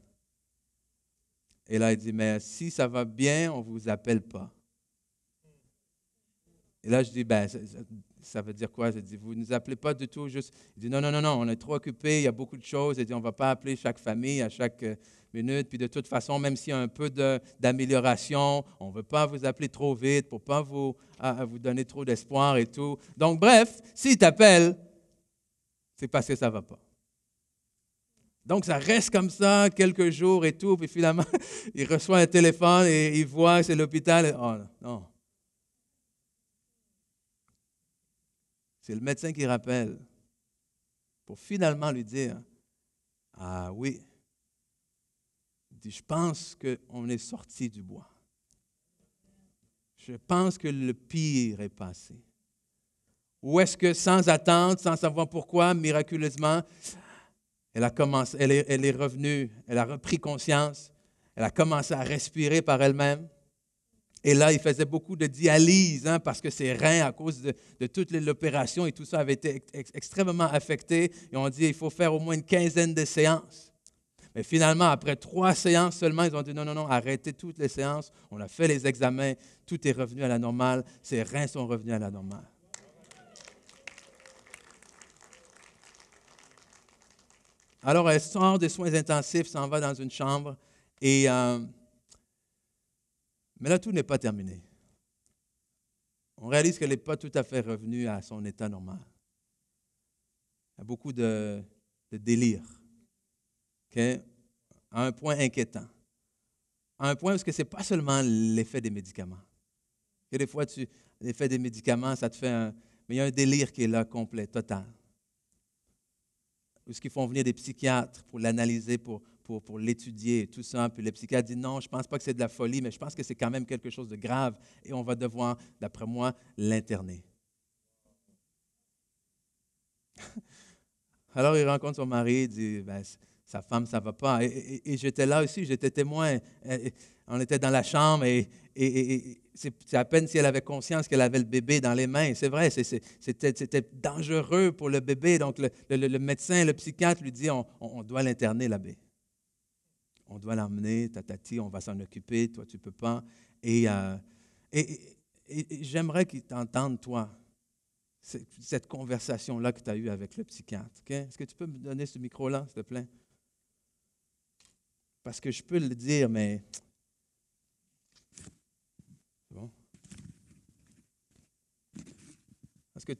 Et là, il dit, mais si ça va bien, on ne vous appelle pas. Et là, je dis, ça veut dire quoi? Je dis, vous ne nous appelez pas du tout, juste. Il dit, non, on est trop occupés, il y a beaucoup de choses. Il dit, on ne va pas appeler chaque famille à chaque minute. Puis de toute façon, même s'il y a un peu d'amélioration, on ne veut pas vous appeler trop vite pour ne pas vous donner trop d'espoir et tout. Donc, bref, s'il t'appelle, c'est parce que ça ne va pas. Donc, ça reste comme ça quelques jours et tout. Puis finalement, il reçoit un téléphone et il voit que c'est l'hôpital. Oh non. C'est le médecin qui rappelle pour finalement lui dire, ah oui, il dit, je pense qu'on est sorti du bois. Je pense que le pire est passé. Ou est-ce que sans attendre, sans savoir pourquoi, miraculeusement, elle est revenue, elle a repris conscience, elle a commencé à respirer par elle-même. Et là, il faisait beaucoup de dialyse parce que ses reins, à cause de toute l'opération et tout ça, avaient été extrêmement affectés. Et on dit qu'il faut faire au moins une 15aine de séances. Mais finalement, après 3 séances seulement, ils ont dit non, arrêtez toutes les séances. On a fait les examens, tout est revenu à la normale. Ses reins sont revenus à la normale. Alors, elle sort des soins intensifs, s'en va dans une chambre et... mais là, tout n'est pas terminé. On réalise qu'elle n'est pas tout à fait revenue à son état normal. Il y a beaucoup de délire. Okay? À un point inquiétant. À un point parce que ce n'est pas seulement l'effet des médicaments. Et des fois, l'effet des médicaments, ça te fait mais il y a un délire qui est là, complet, total. Où est-ce qu'ils font venir des psychiatres pour l'analyser, pour pour l'étudier et tout ça. Puis le psychiatre dit non, je ne pense pas que c'est de la folie, mais je pense que c'est quand même quelque chose de grave et on va devoir, d'après moi, l'interner. Alors il rencontre son mari, il dit, ben, sa femme, ça ne va pas. Et j'étais là aussi, j'étais témoin. On était dans la chambre et c'est à peine si elle avait conscience qu'elle avait le bébé dans les mains. C'est vrai, c'était dangereux pour le bébé. Donc le médecin, le psychiatre lui dit, on doit l'interner, l'abbé. On doit l'emmener, tatati, on va s'en occuper, toi tu ne peux pas. Et j'aimerais qu'il t'entende, toi, cette conversation-là que tu as eue avec le psychiatre. Okay? Est-ce que tu peux me donner ce micro-là, s'il te plaît? Parce que je peux le dire, mais... C'est bon? Parce que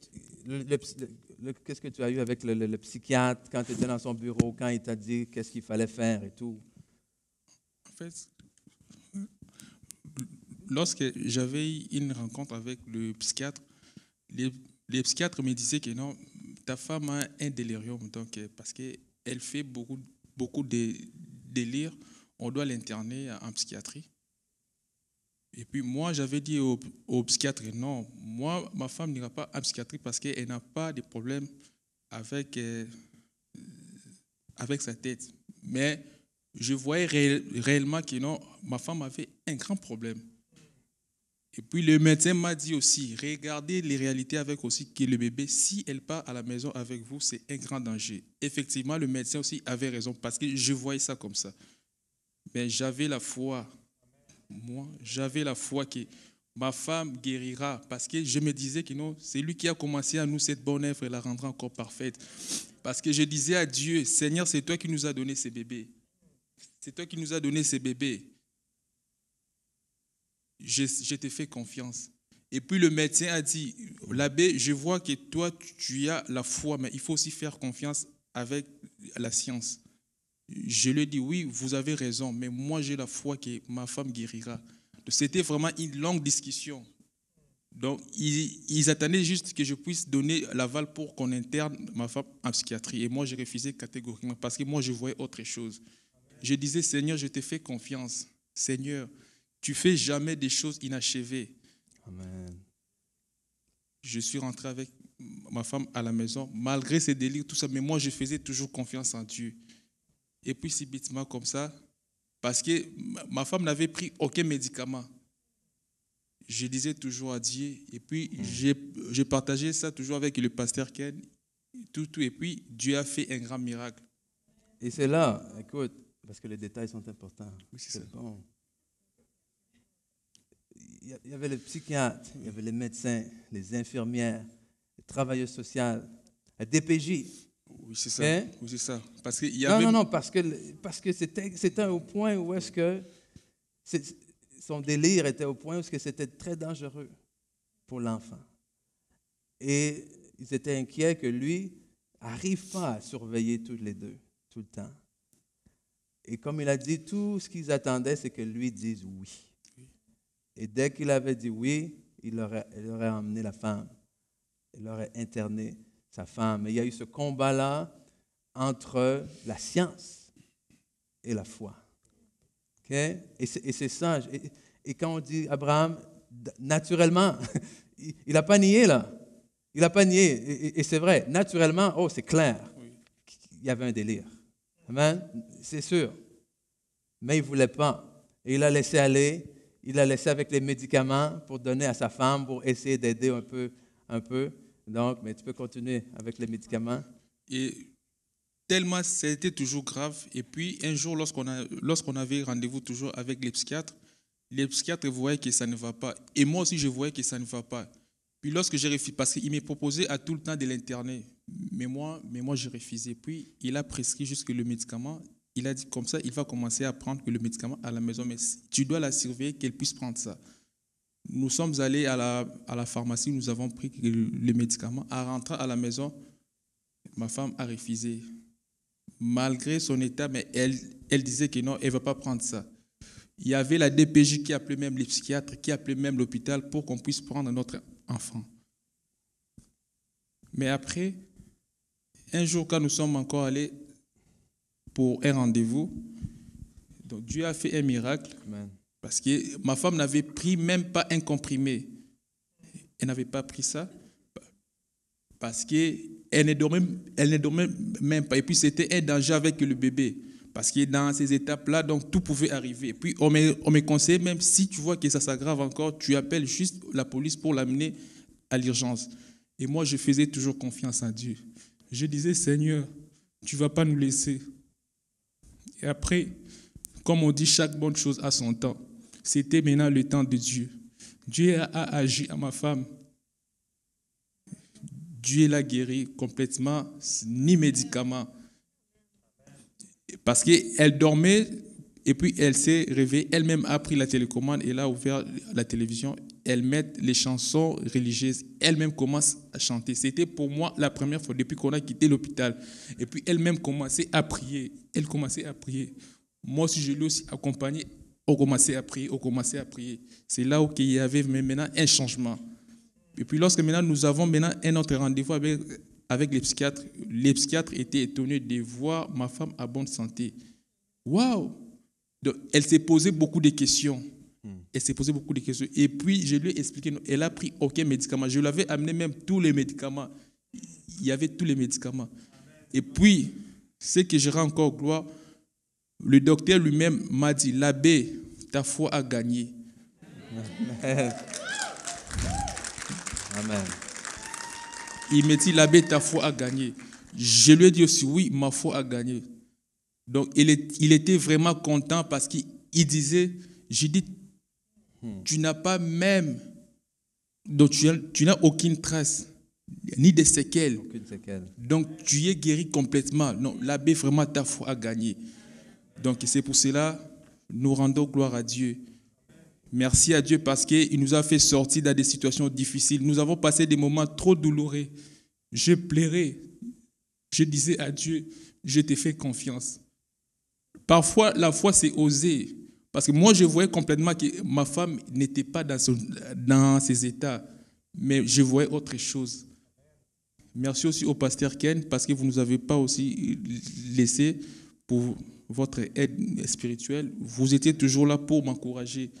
qu'est-ce que tu as eu avec le psychiatre quand tu étais dans son bureau, quand il t'a dit qu'est-ce qu'il fallait faire et tout? En fait, lorsque j'avais une rencontre avec le psychiatre, les psychiatres me disaient que non, ta femme a un délirium, donc, parce qu'elle fait beaucoup de délire, on doit l'interner en psychiatrie. Et puis moi, j'avais dit au psychiatre, non, moi, ma femme n'ira pas en psychiatrie parce qu'elle n'a pas de problème avec sa tête. Mais je voyais réellement que non, ma femme avait un grand problème. Et puis le médecin m'a dit aussi, regardez les réalités avec aussi que le bébé, si elle part à la maison avec vous, c'est un grand danger. Effectivement, le médecin aussi avait raison parce que je voyais ça comme ça. Mais j'avais la foi, moi, j'avais la foi que ma femme guérira parce que je me disais que non, c'est lui qui a commencé à nous cette bonne œuvre et la rendra encore parfaite. Parce que je disais à Dieu, Seigneur, c'est toi qui nous as donné ces bébés. C'est toi qui nous as donné ces bébés. Je t'ai fait confiance. Et puis le médecin a dit, l'abbé, je vois que toi, tu as la foi, mais il faut aussi faire confiance avec la science. Je lui ai dit, oui, vous avez raison, mais moi, j'ai la foi que ma femme guérira. C'était vraiment une longue discussion. Donc, ils attendaient juste que je puisse donner l'aval pour qu'on interne ma femme en psychiatrie. Et moi, j'ai refusé catégoriquement parce que moi, je voyais autre chose. Je disais, Seigneur, je te fais confiance. Seigneur, tu fais jamais des choses inachevées. Amen. Je suis rentré avec ma femme à la maison, malgré ses délires, tout ça, mais moi, je faisais toujours confiance en Dieu. Et puis, subitement, comme ça, parce que ma femme n'avait pris aucun médicament. Je disais toujours à Dieu, et puis j'ai partagé ça toujours avec le pasteur Ken, tout, et puis Dieu a fait un grand miracle. Et c'est là, écoute, parce que les détails sont importants. Oui, c'est ça. Bon. Il y avait le psychiatre, il y avait les médecins, les infirmières, les travailleurs sociaux, la DPJ. Oui, c'est ça. Hein? Oui, c'est ça. Parce qu'il y avait... Non, parce que c'était au point où est-ce que son délire était au point où est-ce que c'était très dangereux pour l'enfant. Et ils étaient inquiets que lui n'arrive pas à surveiller tous les deux, tout le temps. Et comme il a dit, tout ce qu'ils attendaient, c'est que lui dise oui. Et dès qu'il avait dit oui, il aurait emmené la femme. Il aurait interné sa femme. Et il y a eu ce combat-là entre la science et la foi. Okay? Et c'est ça. Et quand on dit Abraham, naturellement, il n'a pas nié là. Il n'a pas nié. Et c'est vrai, naturellement, oh, c'est clair. Il y avait un délire. Amen? C'est sûr. Mais il ne voulait pas. Et il a laissé aller. Il l'a laissé avec les médicaments pour donner à sa femme, pour essayer d'aider un peu. Donc, mais tu peux continuer avec les médicaments. Et tellement, c'était toujours grave. Et puis, un jour, lorsqu'on avait rendez-vous toujours avec les psychiatres voyaient que ça ne va pas. Et moi aussi, je voyais que ça ne va pas. Puis lorsque j'ai refusé, parce qu'il m'a proposé à tout le temps de l'interner, mais moi j'ai refusé. Puis, il a prescrit jusque le médicament. Il a dit comme ça, il va commencer à prendre le médicament à la maison, mais tu dois la surveiller qu'elle puisse prendre ça. Nous sommes allés à la pharmacie, nous avons pris le médicament. En rentrant à la maison, ma femme a refusé. Malgré son état, mais elle disait que non, elle ne va pas prendre ça. Il y avait la DPJ qui appelait même les psychiatres, qui appelait même l'hôpital pour qu'on puisse prendre notre enfant. Mais après, un jour, quand nous sommes encore allés pour un rendez-vous. Donc Dieu a fait un miracle. Amen. Parce que ma femme n'avait pris même pas un comprimé. Elle n'avait pas pris ça parce qu'elle ne dormait même pas. Et puis c'était un danger avec le bébé. Parce que dans ces étapes-là, donc tout pouvait arriver. Et puis on me conseillait, même si tu vois que ça s'aggrave encore, tu appelles juste la police pour l'amener à l'urgence. Et moi, je faisais toujours confiance en Dieu. Je disais, Seigneur, tu ne vas pas nous laisser. Et après, comme on dit, chaque bonne chose a son temps. C'était maintenant le temps de Dieu. Dieu a agi à ma femme. Dieu l'a guérie complètement, ni médicaments. Parce qu'elle dormait et puis elle s'est réveillée. Elle-même a pris la télécommande et elle a ouvert la télévision. Elle met les chansons religieuses. Elle-même commence à chanter. C'était pour moi la première fois depuis qu'on a quitté l'hôpital. Et puis elle-même commençait à prier. Elle commençait à prier. Moi aussi, je l'ai aussi accompagnée. On commençait à prier. C'est là où il y avait maintenant un changement. Et puis lorsque maintenant nous avons maintenant un autre rendez-vous avec les psychiatres étaient étonnés de voir ma femme à bonne santé. Waouh! Elle s'est posé beaucoup de questions. Et puis je lui ai expliqué, elle n'a pris aucun médicament. Je lui avais amené même tous les médicaments. Il y avait tous les médicaments. Et puis, ce que je rends encore gloire, le docteur lui-même m'a dit, l'abbé, ta foi a gagné. Amen. Amen. Il m'a dit, l'abbé, ta foi a gagné. Je lui ai dit aussi, oui, ma foi a gagné. Donc, il était vraiment content parce qu'il disait, j'ai dit, tu n'as pas même, donc tu n'as aucune trace, ni de séquelles. Aucune séquelle. Donc, tu es guéri complètement. Non, l'abbé, vraiment, ta foi a gagné. Donc, c'est pour cela, nous rendons gloire à Dieu. Merci à Dieu parce qu'il nous a fait sortir dans des situations difficiles. Nous avons passé des moments trop douloureux. Je pleurais. Je disais à Dieu, je te fais confiance. Parfois, la foi, c'est oser. Parce que moi, je voyais complètement que ma femme n'était pas dans ces états. Mais je voyais autre chose. Merci aussi au pasteur Ken parce que vous ne nous avez pas aussi laissé pour votre aide spirituelle. Vous étiez toujours là pour m'encourager.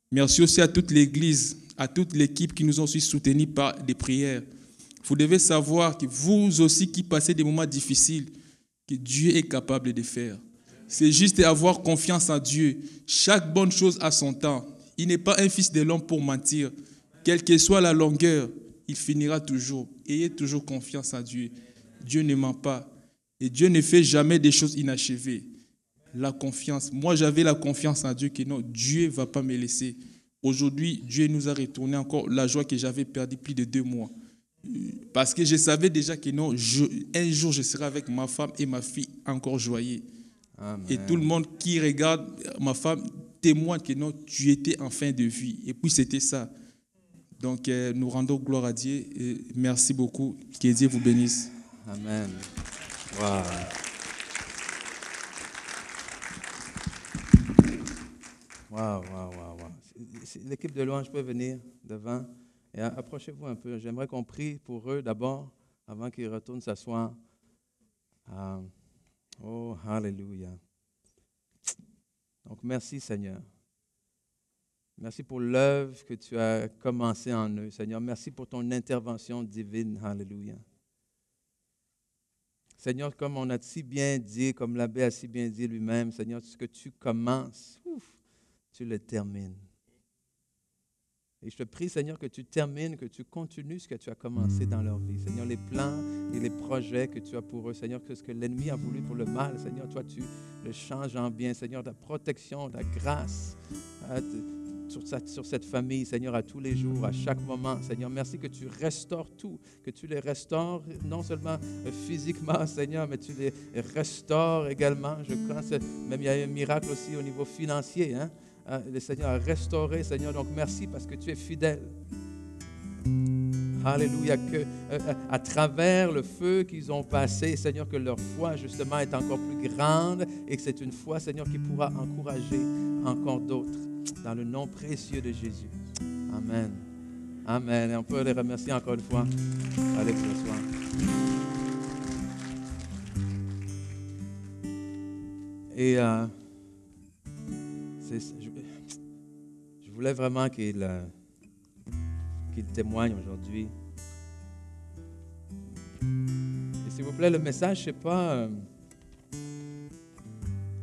Merci aussi à toute l'Église, à toute l'équipe qui nous ont aussi soutenus par des prières. Vous devez savoir que vous aussi qui passez des moments difficiles, que Dieu est capable de faire. C'est juste avoir confiance en Dieu. Chaque bonne chose a son temps. Il n'est pas un fils de l'homme pour mentir. Quelle que soit la longueur, il finira toujours. Ayez toujours confiance en Dieu. Dieu ne ment pas. Et Dieu ne fait jamais des choses inachevées. La confiance. Moi, j'avais la confiance en Dieu que non, Dieu ne va pas me laisser. Aujourd'hui, Dieu nous a retourné encore la joie que j'avais perdue plus de 2 mois. Parce que je savais déjà que non, un jour, je serai avec ma femme et ma fille encore joyeux. Amen. Et tout le monde qui regarde ma femme témoigne que non, tu étais en fin de vie. Et puis, c'était ça. Donc, nous rendons gloire à Dieu. Et merci beaucoup. Que Dieu vous bénisse. Amen. Wow. Wow. L'équipe de louange peut venir devant et approchez-vous un peu. J'aimerais qu'on prie pour eux d'abord, avant qu'ils retournent s'asseoir. Oh, hallelujah. Donc, merci Seigneur. Merci pour l'œuvre que tu as commencée en eux, Seigneur. Merci pour ton intervention divine. Hallelujah. Seigneur, comme on a si bien dit, comme l'abbé a si bien dit lui-même, Seigneur, ce que tu commences, tu le termines. Et je te prie, Seigneur, que tu termines, que tu continues ce que tu as commencé dans leur vie. Seigneur, les plans et les projets que tu as pour eux, Seigneur, que ce que l'ennemi a voulu pour le mal, Seigneur, toi, tu le changes en bien. Seigneur, ta protection, ta grâce sur cette famille, Seigneur, à tous les jours, à chaque moment. Seigneur, merci que tu restaures tout, que tu les restaures non seulement physiquement, Seigneur, mais tu les restaures également. Je pense même il y a un miracle aussi au niveau financier, hein? Le Seigneur a restauré, Seigneur, donc merci parce que tu es fidèle. Alléluia, que à travers le feu qu'ils ont passé, Seigneur, que leur foi justement est encore plus grande et que c'est une foi, Seigneur, qui pourra encourager encore d'autres dans le nom précieux de Jésus. Amen. Amen. Et on peut les remercier encore une fois. Allez, bonsoir. Et je voulais vraiment qu'il témoigne aujourd'hui. Et s'il vous plaît, le message, c'est pas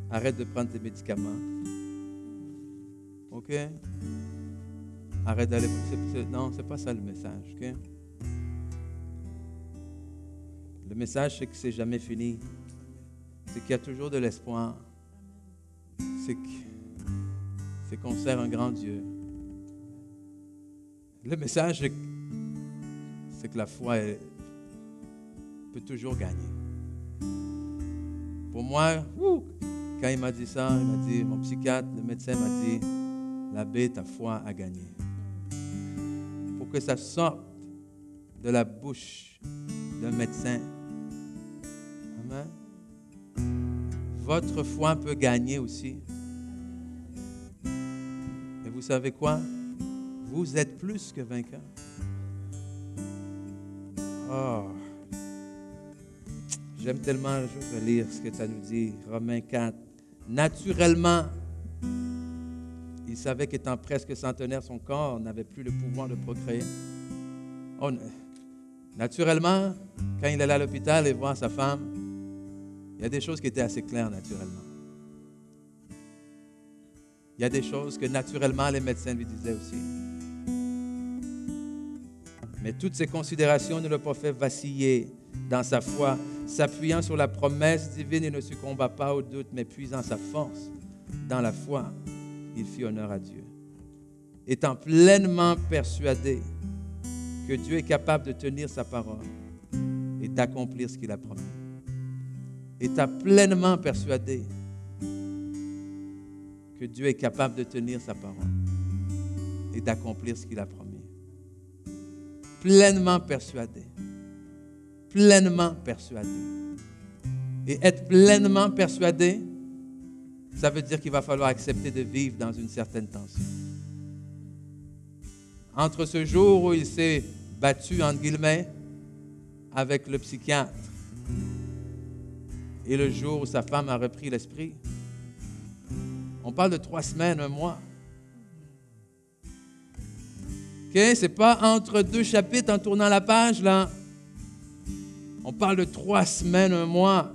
arrête de prendre tes médicaments. OK? Arrête d'aller. Non, c'est pas ça le message. OK? Le message, c'est que c'est jamais fini. C'est qu'il y a toujours de l'espoir. C'est qu'on sert un grand Dieu. Le message, c'est que la foi peut toujours gagner. Pour moi, quand il m'a dit ça, il m'a dit, mon psychiatre, le médecin m'a dit, l'abbé, ta foi a gagné. Pour que ça sorte de la bouche d'un médecin. Amen. Votre foi peut gagner aussi. Et vous savez quoi? Vous êtes plus que vainqueurs. Oh. J'aime tellement, je vais lire ce que ça nous dit, Romains 4. Naturellement, il savait qu'étant presque centenaire, son corps n'avait plus le pouvoir de procréer. Oh, naturellement, quand il allait à l'hôpital et voir sa femme, il y a des choses qui étaient assez claires naturellement. Il y a des choses que naturellement les médecins lui disaient aussi. Mais toutes ces considérations ne l'ont pas fait vaciller dans sa foi. S'appuyant sur la promesse divine, il ne succomba pas au doute, mais puisant sa force dans la foi, il fit honneur à Dieu. Étant pleinement persuadé que Dieu est capable de tenir sa parole et d'accomplir ce qu'il a promis. Étant pleinement persuadé que Dieu est capable de tenir sa parole et d'accomplir ce qu'il a promis. Pleinement persuadé. Pleinement persuadé. Et être pleinement persuadé, ça veut dire qu'il va falloir accepter de vivre dans une certaine tension. Entre ce jour où il s'est battu, entre guillemets, avec le psychiatre et le jour où sa femme a repris l'esprit, on parle de 3 semaines, 1 mois. OK? C'est pas entre 2 chapitres en tournant la page, là. On parle de 3 semaines, 1 mois,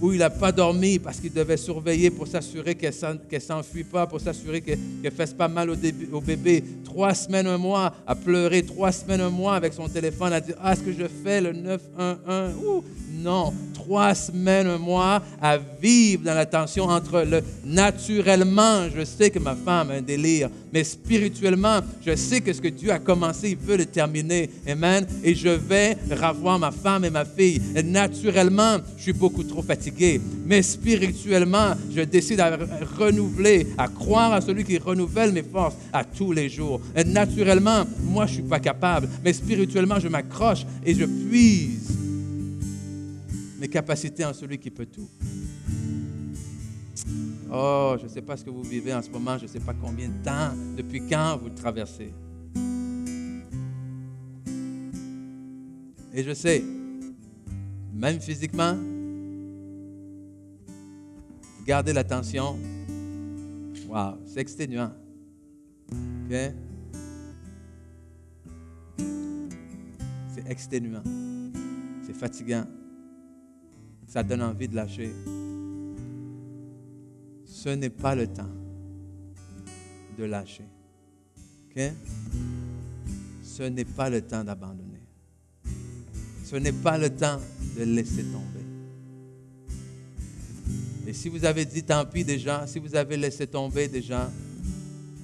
où il n'a pas dormi parce qu'il devait surveiller pour s'assurer qu'elle ne s'enfuit pas, pour s'assurer qu'elle ne fasse pas mal au bébé. 3 semaines, 1 mois, à pleurer. 3 semaines, 1 mois avec son téléphone, à dire « Ah, est-ce que je fais le 911 ?» Non, 3 semaines, 1 mois à vivre dans la tension entre le naturellement, je sais que ma femme a un délire, mais spirituellement, je sais que ce que Dieu a commencé, il veut le terminer. Amen. Et je vais revoir ma femme et ma fille. Et naturellement, je suis beaucoup trop fatigué, mais spirituellement, je décide à renouveler, à croire à celui qui renouvelle mes forces à tous les jours. Et naturellement, moi, je ne suis pas capable, mais spirituellement, je m'accroche et je puise mes capacités en celui qui peut tout. Oh, je ne sais pas ce que vous vivez en ce moment, je ne sais pas combien de temps, depuis quand vous le traversez. Et je sais, même physiquement, garder l'attention, wow, c'est exténuant. OK? C'est exténuant. C'est fatigant. Ça donne envie de lâcher. Ce n'est pas le temps de lâcher. OK? Ce n'est pas le temps d'abandonner. Ce n'est pas le temps de laisser tomber. Et si vous avez dit tant pis déjà, si vous avez laissé tomber déjà,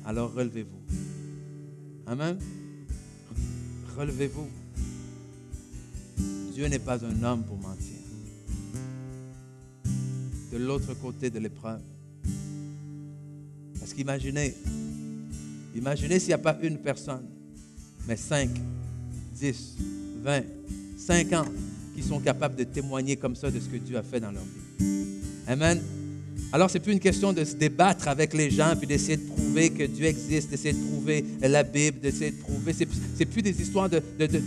alors relevez-vous. Amen? Relevez-vous. Dieu n'est pas un homme pour mentir. De l'autre côté de l'épreuve. Parce qu'imaginez s'il n'y a pas une personne, mais 5, 10, 20, 50 qui sont capables de témoigner comme ça de ce que Dieu a fait dans leur vie. Amen. Alors, ce n'est plus une question de se débattre avec les gens, puis d'essayer de prouver que Dieu existe, d'essayer de prouver la Bible, d'essayer de prouver. C'est plus des histoires de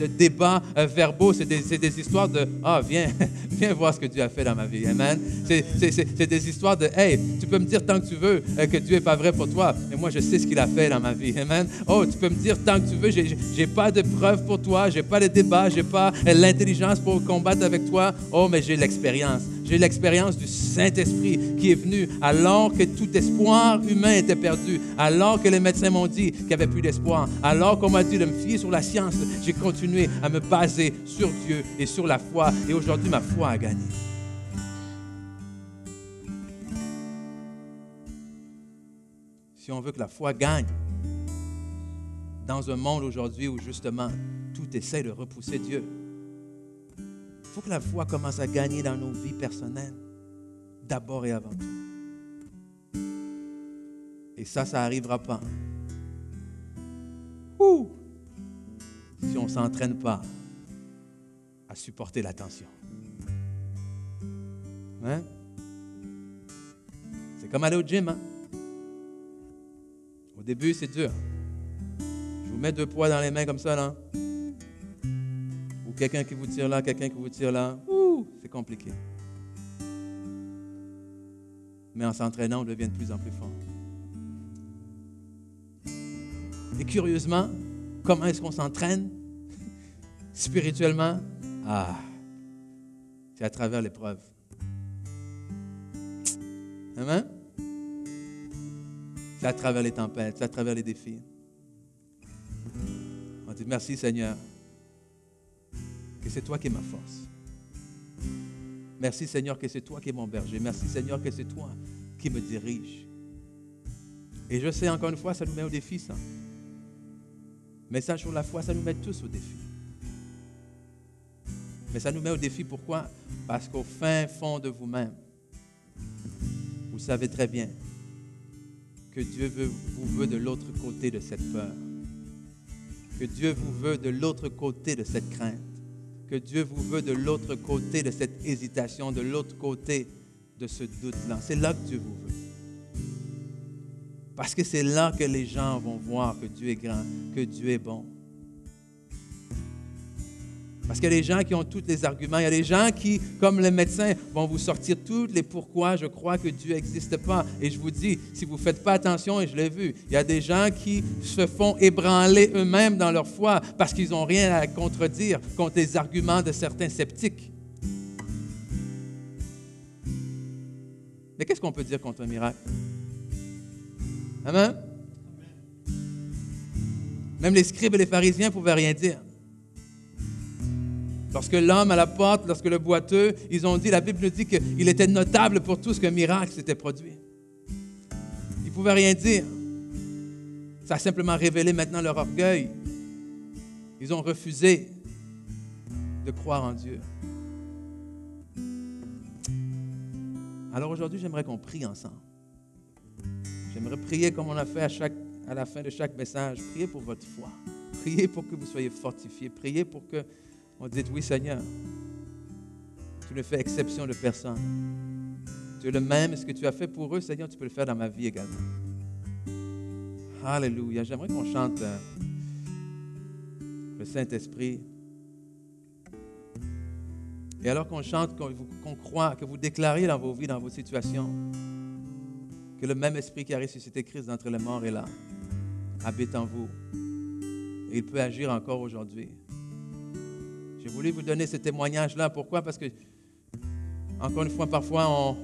débats verbaux, c'est des histoires de « Ah, viens, viens voir ce que Dieu a fait dans ma vie. » Amen. C'est des histoires de « Hey, tu peux me dire tant que tu veux que Dieu n'est pas vrai pour toi, mais moi, je sais ce qu'il a fait dans ma vie. » Amen. Oh, tu peux me dire tant que tu veux, j'ai pas de preuves pour toi, j'ai pas de débat, j'ai pas l'intelligence pour combattre avec toi. Oh, mais j'ai l'expérience. J'ai l'expérience du Saint-Esprit qui est venu alors que tout espoir humain était perdu, alors que les médecins m'ont dit qu'il n'y avait plus d'espoir, alors qu'on m'a dit de me fier sur la science. J'ai continué à me baser sur Dieu et sur la foi. Et aujourd'hui, ma foi a gagné. Si on veut que la foi gagne, dans un monde aujourd'hui où justement tout essaie de repousser Dieu, il faut que la foi commence à gagner dans nos vies personnelles, d'abord et avant tout. Et ça n'arrivera pas. Si on ne s'entraîne pas à supporter la tension. Hein? C'est comme aller au gym. Hein? Au début, c'est dur. Je vous mets 2 poids dans les mains comme ça, là. Quelqu'un qui vous tire là, quelqu'un qui vous tire là. C'est compliqué. Mais en s'entraînant, on devient de plus en plus fort. Et curieusement, comment est-ce qu'on s'entraîne spirituellement? C'est à travers l'épreuve. Amen? C'est à travers les tempêtes, c'est à travers les défis. On dit merci Seigneur. Que c'est toi qui es ma force. Merci Seigneur que c'est toi qui es mon berger. Merci Seigneur que c'est toi qui me dirige. Et je sais encore une fois, ça nous met au défi ça. Mais ça sur la foi, ça nous met tous au défi. Mais ça nous met au défi pourquoi? Parce qu'au fin fond de vous-même, vous savez très bien que Dieu vous veut de l'autre côté de cette peur. Que Dieu vous veut de l'autre côté de cette crainte. Que Dieu vous veut de l'autre côté de cette hésitation, de l'autre côté de ce doute-là. C'est là que Dieu vous veut. Parce que c'est là que les gens vont voir que Dieu est grand, que Dieu est bon. Parce qu'il y a des gens qui ont tous les arguments. Il y a des gens qui, comme les médecins, vont vous sortir tous les pourquoi je crois que Dieu n'existe pas. Et je vous dis, si vous ne faites pas attention, et je l'ai vu, il y a des gens qui se font ébranler eux-mêmes dans leur foi parce qu'ils n'ont rien à contredire contre les arguments de certains sceptiques. Mais qu'est-ce qu'on peut dire contre un miracle? Amen? Même les scribes et les pharisiens ne pouvaient rien dire. Lorsque l'homme à la porte, lorsque le boiteux, ils ont dit, la Bible nous dit qu'il était notable pour tout ce qu'un miracle s'était produit. Ils ne pouvaient rien dire. Ça a simplement révélé maintenant leur orgueil. Ils ont refusé de croire en Dieu. Alors aujourd'hui, j'aimerais qu'on prie ensemble. J'aimerais prier comme on a fait à la fin de chaque message. Priez pour votre foi. Priez pour que vous soyez fortifiés. Priez pour que on dise, oui Seigneur, tu ne fais exception de personne. Tu es le même, ce que tu as fait pour eux, Seigneur, tu peux le faire dans ma vie également. Alléluia. J'aimerais qu'on chante le Saint-Esprit. Et alors qu'on chante, qu'on croit, que vous déclarez dans vos vies, dans vos situations, que le même Esprit qui a ressuscité Christ d'entre les morts est là, habite en vous. Et il peut agir encore aujourd'hui. J'ai voulu vous donner ce témoignage-là. Pourquoi? Parce que, encore une fois, parfois,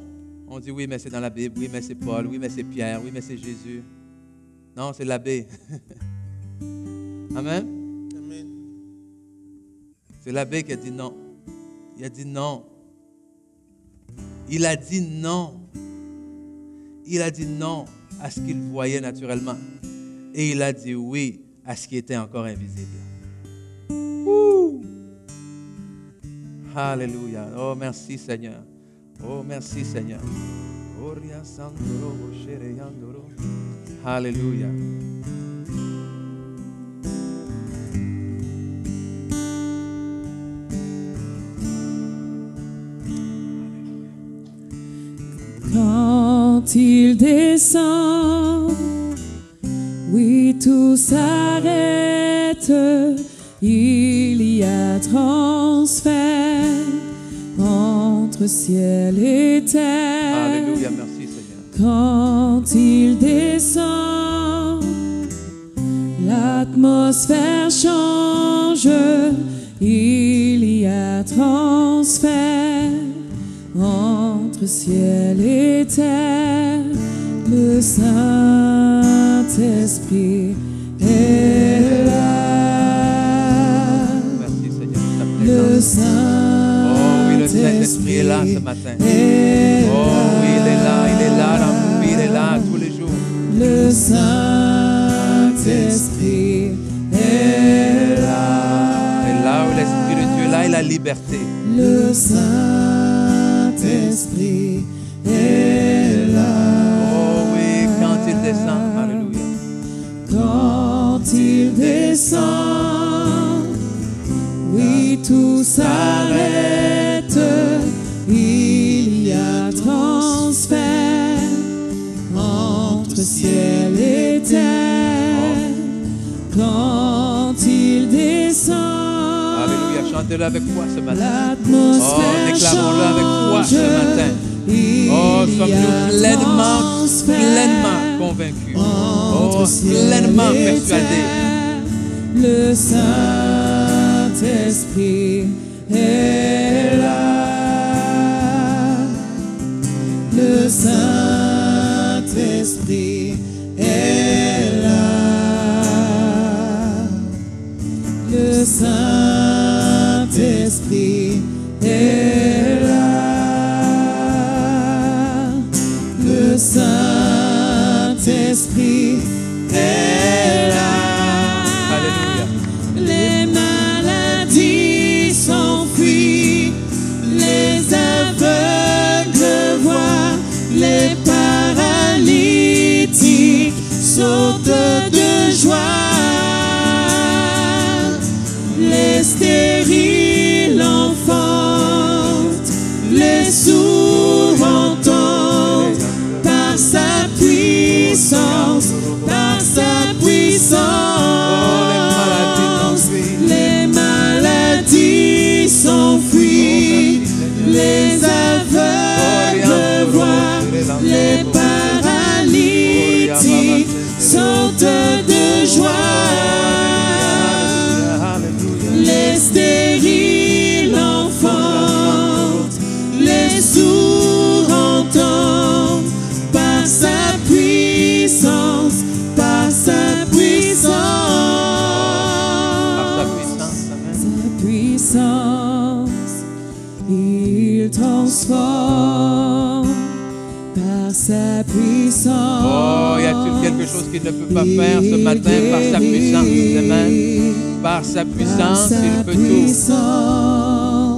on dit oui, mais c'est dans la Bible, oui, mais c'est Paul, oui, mais c'est Pierre, oui, mais c'est Jésus. Non, c'est l'abbé. Amen? Amen. C'est l'abbé qui a dit non. Il a dit non. Il a dit non. Il a dit non à ce qu'il voyait naturellement. Et il a dit oui à ce qui était encore invisible. Wouh! Alléluia. Oh, merci Seigneur. Oh, merci Seigneur. Alléluia. Quand il descend, oui, tout s'arrête, il y a transfert entre ciel et terre. Alléluia, merci Seigneur. Quand il descend, l'atmosphère change, il y a transfert entre ciel et terre. Le Saint-Esprit est là. Merci Seigneur pour ta Le présence. Oh oui, le Saint-Esprit est là ce matin. Oh oui, il est là dans nos vies, il est là tous les jours. Le Saint-Esprit est là. Et là où l'Esprit de Dieu est là, il a la liberté. Le Saint-Esprit est là. Oh oui, quand il descend, alléluia. Quand il descend, oui, tout s'arrête, il y a transfert entre ciel et terre. Quand il descend, Alléluia, chantez-le avec foi ce matin. l'atmosphère Oh, déclarons-le avec foi ce change. matin. Oh, sommes-nous pleinement convaincus. Oh, pleinement persuadés. Le Saint-Esprit est là. Le Saint-Esprit est là. Le Saint-Esprit est là. Le Saint-Esprit est là. Alléluia. Les maladies s'enfuient, les aveugles voient, les paralytiques sautent de joie, les stériles enfantent, les sourds entendent, par sa puissance, par sa puissance. Les maladies s'enfuient, les aveugles voient, les paralytiques sautent de joie, les stériles enfantent, les sourds entendent, par sa puissance, par sa puissance. Sa puissance, il transforme par sa puissance. Oh, y a-t-il quelque chose qu'il ne peut pas faire ce matin par sa puissance? Amen. Par sa puissance, il peut tout.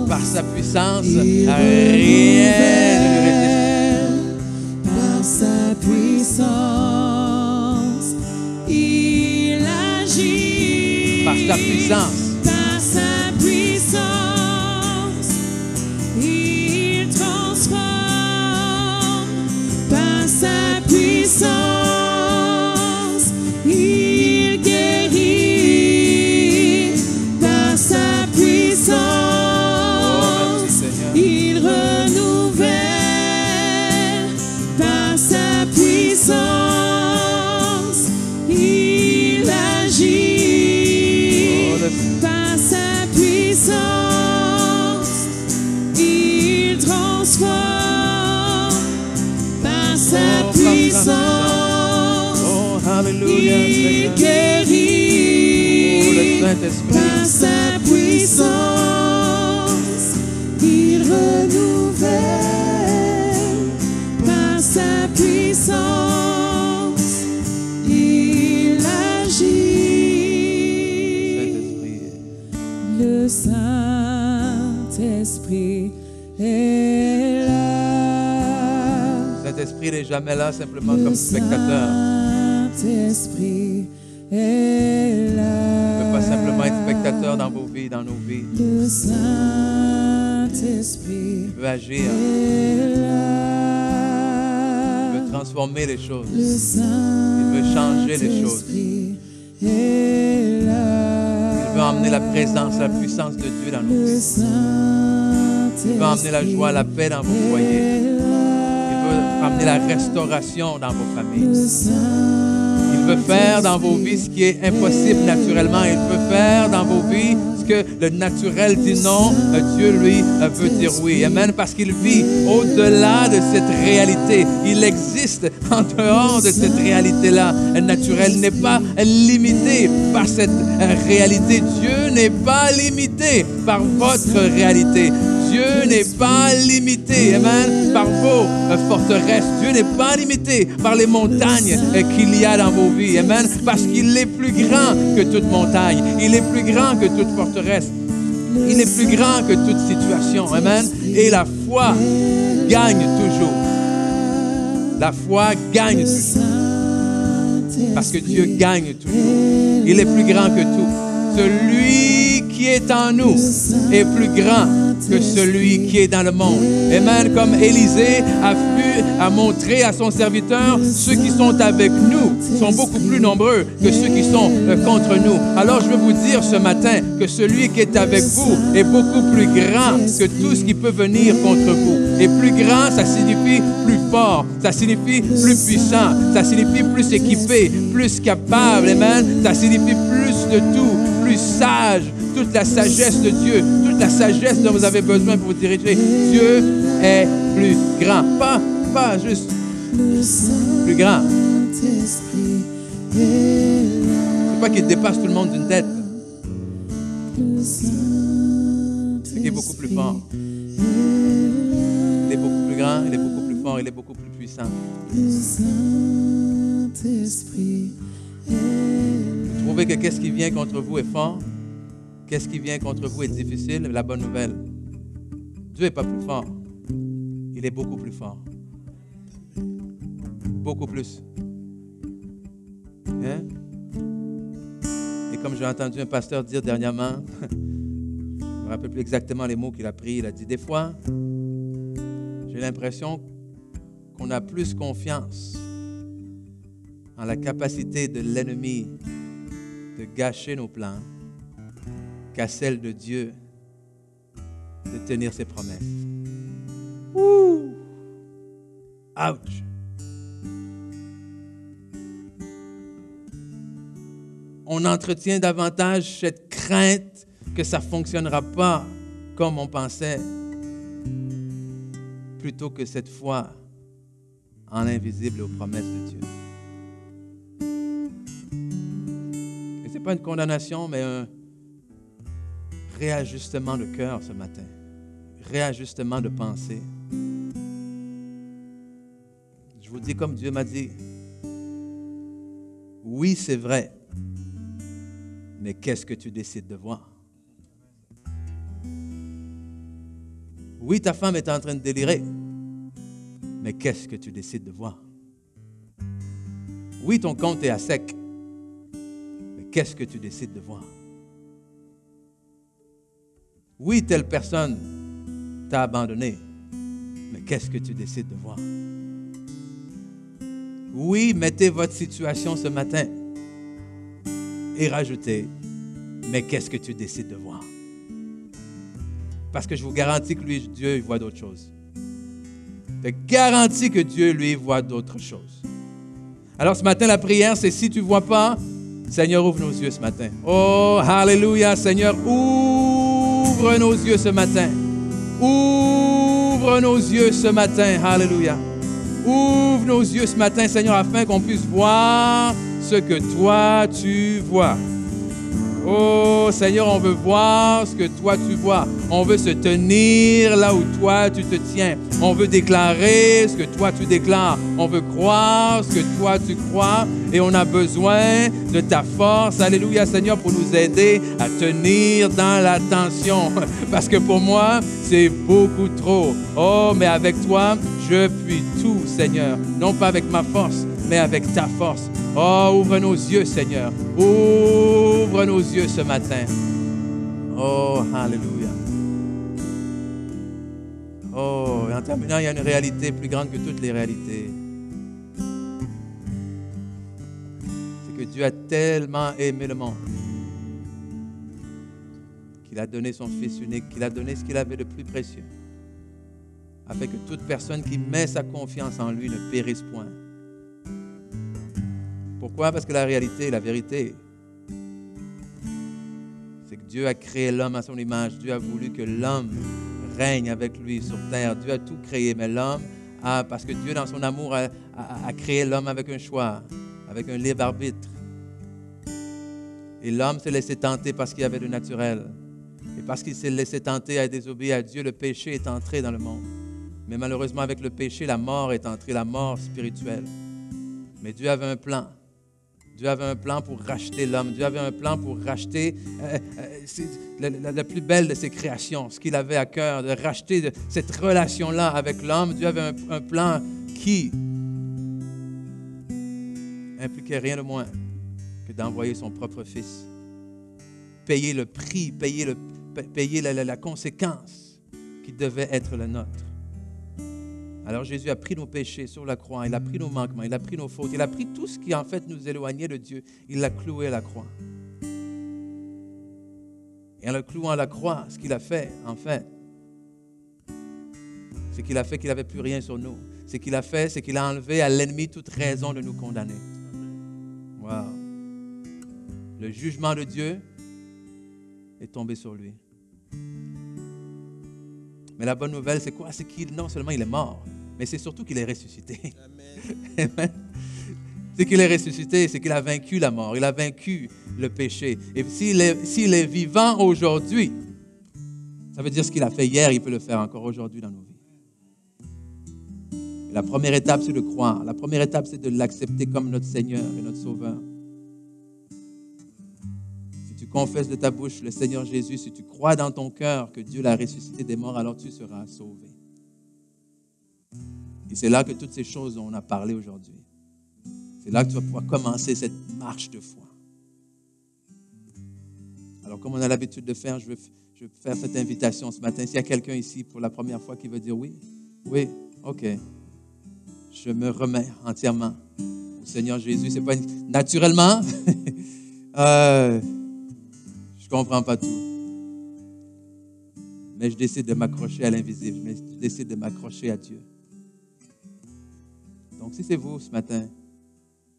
Par sa puissance, rien ne lui résiste. Par sa puissance, il agit. Par sa puissance. Par sa puissance, il transforme. Par sa puissance, il guérit. Par sa puissance, il renouvelle. Par sa puissance, il agit. Par sa puissance, il transforme. Par sa puissance, Oh, alléluia, il Seigneur. guérit. Oh, le Saint-Esprit. Par sa puissance, il renouvelle. Par sa puissance, il agit. Saint-Esprit. Le Saint-Esprit est là. Saint-Esprit n'est jamais là simplement Le comme spectateur. Saint-Esprit est là. Il ne peut pas simplement être spectateur dans vos vies, dans nos vies. Le Saint-Esprit Il veut agir. est là. Il veut transformer les choses. Le Il veut changer les choses. Saint-Esprit est là. Il veut emmener la présence, la puissance de Dieu dans nos Le vies. Saint-Esprit Il veut emmener la joie, la paix dans vos foyers. Il veut amener la restauration dans vos familles. Le Saint-Esprit Il veut faire dans vos vies ce qui est impossible naturellement. Il veut faire dans vos vies ce que le naturel dit non. Dieu, lui, veut dire oui. Amen. Parce qu'il vit au-delà de cette réalité. Il existe en dehors de cette réalité-là. Le naturel n'est pas limité par cette réalité. Dieu n'est pas limité par votre réalité. Dieu n'est pas limité, amen, par vos forteresses. Dieu n'est pas limité par les montagnes qu'il y a dans vos vies, amen, parce qu'il est plus grand que toute montagne. Il est plus grand que toute forteresse. Il est plus grand que toute situation, amen. Et la foi gagne toujours. La foi gagne toujours. Parce que Dieu gagne toujours. Il est plus grand que tout. Celui qui est en nous est plus grand que celui qui est dans le monde. Amen. Comme Élisée a montré à son serviteur, ceux qui sont avec nous sont beaucoup plus nombreux que ceux qui sont contre nous. Alors je veux vous dire ce matin que celui qui est avec vous est beaucoup plus grand que tout ce qui peut venir contre vous. Et plus grand, ça signifie plus fort, ça signifie plus puissant, ça signifie plus équipé, plus capable. Amen. Ça signifie plus de tout, plus sage. Toute la sagesse de Dieu, toute la sagesse dont vous avez besoin pour vous diriger. Dieu est plus grand. Pas juste plus grand. C'est pas qu'il dépasse tout le monde d'une tête. C'est qu'il est beaucoup plus fort. Il est beaucoup plus grand, il est beaucoup plus fort, il est beaucoup plus puissant. Vous trouvez que qu'est-ce qui vient contre vous est fort? Qu'est-ce qui vient contre vous est difficile? La bonne nouvelle, Dieu n'est pas plus fort. Il est beaucoup plus fort. Beaucoup plus. Hein? Et comme j'ai entendu un pasteur dire dernièrement, je ne me rappelle plus exactement les mots qu'il a pris, il a dit, des fois, j'ai l'impression qu'on a plus confiance en la capacité de l'ennemi de gâcher nos plans qu'à celle de Dieu de tenir ses promesses. Ouh! Ouch! On entretient davantage cette crainte que ça ne fonctionnera pas comme on pensait, plutôt que cette foi en l'invisible et aux promesses de Dieu. Et ce n'est pas une condamnation, mais un réajustement de cœur ce matin, réajustement de pensée. Je vous dis comme Dieu m'a dit, oui, c'est vrai, mais qu'est-ce que tu décides de voir? Oui, ta femme est en train de délirer, mais qu'est-ce que tu décides de voir? Oui, ton compte est à sec, mais qu'est-ce que tu décides de voir? Oui, telle personne t'a abandonné, mais qu'est-ce que tu décides de voir? Oui, mettez votre situation ce matin et rajoutez, mais qu'est-ce que tu décides de voir? Parce que je vous garantis que lui, Dieu, il voit d'autres choses. Je te garantis que Dieu, lui, voit d'autres choses. Alors ce matin, la prière, c'est si tu ne vois pas, Seigneur, ouvre nos yeux ce matin. Oh, alléluia, Seigneur, ouvre nos yeux ce matin. Ouvre nos yeux ce matin. Alléluia. Ouvre nos yeux ce matin, Seigneur, afin qu'on puisse voir ce que toi, tu vois. Oh, Seigneur, on veut voir ce que toi, tu vois. On veut se tenir là où toi, tu te tiens. On veut déclarer ce que toi, tu déclares. On veut croire ce que toi, tu crois. Et on a besoin de ta force, alléluia, Seigneur, pour nous aider à tenir dans la tension. Parce que pour moi, c'est beaucoup trop. Oh, mais avec toi, je puis tout, Seigneur. Non pas avec ma force, mais avec ta force. Oh, ouvre nos yeux, Seigneur. Ouvre nos yeux ce matin. Oh, alléluia. Oh, et en terminant, il y a une réalité plus grande que toutes les réalités. Dieu a tellement aimé le monde qu'il a donné son Fils unique, qu'il a donné ce qu'il avait de plus précieux, afin que toute personne qui met sa confiance en lui ne périsse point. Pourquoi? Parce que la réalité, la vérité, c'est que Dieu a créé l'homme à son image. Dieu a voulu que l'homme règne avec lui sur terre. Dieu a tout créé, mais l'homme a, parce que Dieu, dans son amour, a créé l'homme avec un choix, avec un libre arbitre. Et l'homme s'est laissé tenter parce qu'il y avait le naturel. Et parce qu'il s'est laissé tenter à désobéir à Dieu, le péché est entré dans le monde. Mais malheureusement, avec le péché, la mort est entrée, la mort spirituelle. Mais Dieu avait un plan. Dieu avait un plan pour racheter l'homme. Dieu avait un plan pour racheter la plus belle de ses créations, ce qu'il avait à cœur, de racheter cette relation-là avec l'homme. Dieu avait un plan qui impliquait rien de moins que d'envoyer son propre Fils, payer le prix, payer la conséquence qui devait être la nôtre. Alors Jésus a pris nos péchés sur la croix, il a pris nos manquements, il a pris nos fautes, il a pris tout ce qui en fait nous éloignait de Dieu, il l'a cloué à la croix. Et en le clouant à la croix, ce qu'il a fait, en fait, c'est qu'il a fait qu'il n'avait plus rien sur nous. Ce qu'il a fait, c'est qu'il a enlevé à l'ennemi toute raison de nous condamner. Wow. Le jugement de Dieu est tombé sur lui. Mais la bonne nouvelle, c'est quoi? C'est qu'il, non seulement il est mort, mais c'est surtout qu'il est ressuscité. Amen. C'est qu'il est ressuscité, c'est qu'il a vaincu la mort, il a vaincu le péché. Et s'il est vivant aujourd'hui, ça veut dire ce qu'il a fait hier, il peut le faire encore aujourd'hui dans nos vies. Et la première étape, c'est de croire. La première étape, c'est de l'accepter comme notre Seigneur et notre Sauveur. Si tu confesses de ta bouche le Seigneur Jésus, si tu crois dans ton cœur que Dieu l'a ressuscité des morts, alors tu seras sauvé. Et c'est là que toutes ces choses dont on a parlé aujourd'hui, c'est là que tu vas pouvoir commencer cette marche de foi. Alors, comme on a l'habitude de faire, je veux faire cette invitation ce matin. S'il y a quelqu'un ici pour la première fois qui veut dire oui, ok, je me remets entièrement au Seigneur Jésus. C'est pas naturellement, je comprends pas tout. Mais je décide de m'accrocher à l'invisible. Mais je décide de m'accrocher à Dieu. Donc, si c'est vous ce matin,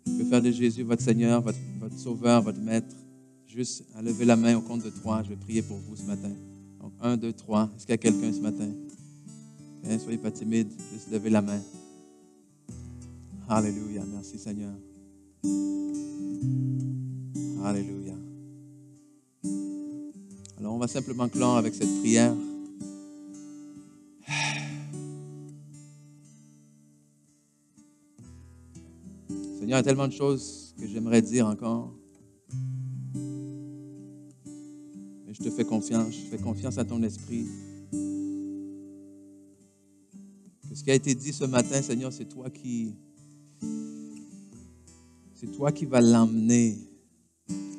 je peux faire de Jésus votre Seigneur, votre Sauveur, votre Maître. Juste à lever la main au compte de 3. Je vais prier pour vous ce matin. Donc, 1, 2, 3. Est-ce qu'il y a quelqu'un ce matin? Okay, soyez pas timide. Juste levez la main. Alléluia. Merci Seigneur. Alléluia. Alors, on va simplement clore avec cette prière. Seigneur, il y a tellement de choses que j'aimerais dire encore. Mais je te fais confiance. Je fais confiance à ton esprit. Que ce qui a été dit ce matin, Seigneur, c'est toi qui vas l'emmener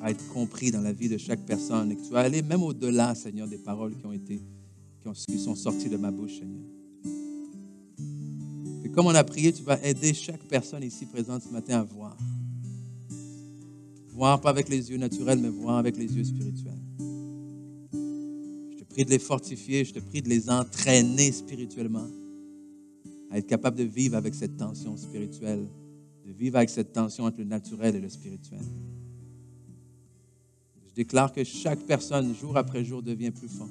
à être compris dans la vie de chaque personne. Et que tu vas aller même au-delà, Seigneur, des paroles qui sont sorties de ma bouche, Seigneur. Et comme on a prié, tu vas aider chaque personne ici présente ce matin à voir. Voir pas avec les yeux naturels, mais voir avec les yeux spirituels. Je te prie de les fortifier, je te prie de les entraîner spirituellement à être capable de vivre avec cette tension spirituelle, de vivre avec cette tension entre le naturel et le spirituel. Je déclare que chaque personne, jour après jour, devient plus fort.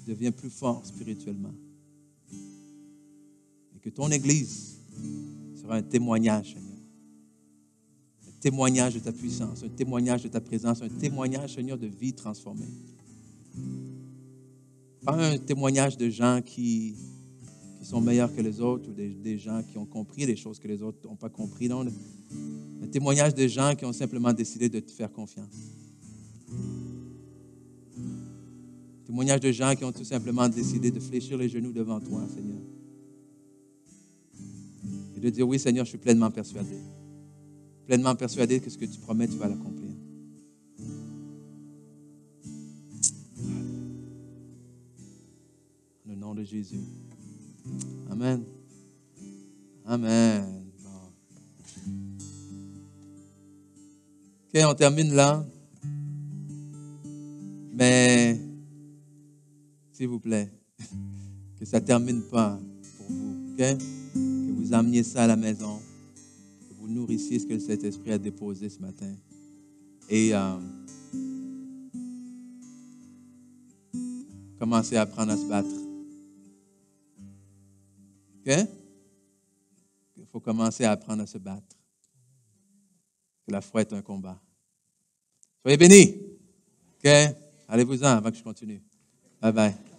Devient plus fort spirituellement. Et que ton Église sera un témoignage, Seigneur. Un témoignage de ta puissance, un témoignage de ta présence, un témoignage, Seigneur, de vie transformée. Pas un témoignage de gens qui sont meilleurs que les autres ou des gens qui ont compris des choses que les autres n'ont pas compris. Non, un témoignage de gens qui ont simplement décidé de te faire confiance. Un témoignage de gens qui ont tout simplement décidé de fléchir les genoux devant toi, Seigneur. Et de dire, oui, Seigneur, je suis pleinement persuadé. Pleinement persuadé que ce que tu promets, tu vas l'accomplir. Au nom de Jésus. Amen. Amen. Bon. OK, on termine là. Mais, s'il vous plaît, que ça ne termine pas pour vous. OK? Que vous ameniez ça à la maison. Que vous nourrissiez ce que le Saint-Esprit a déposé ce matin. Et commencez à apprendre à se battre. OK? Il faut commencer à apprendre à se battre. Que la foi est un combat. Soyez bénis. OK? Allez-vous-en avant que je continue. Bye bye.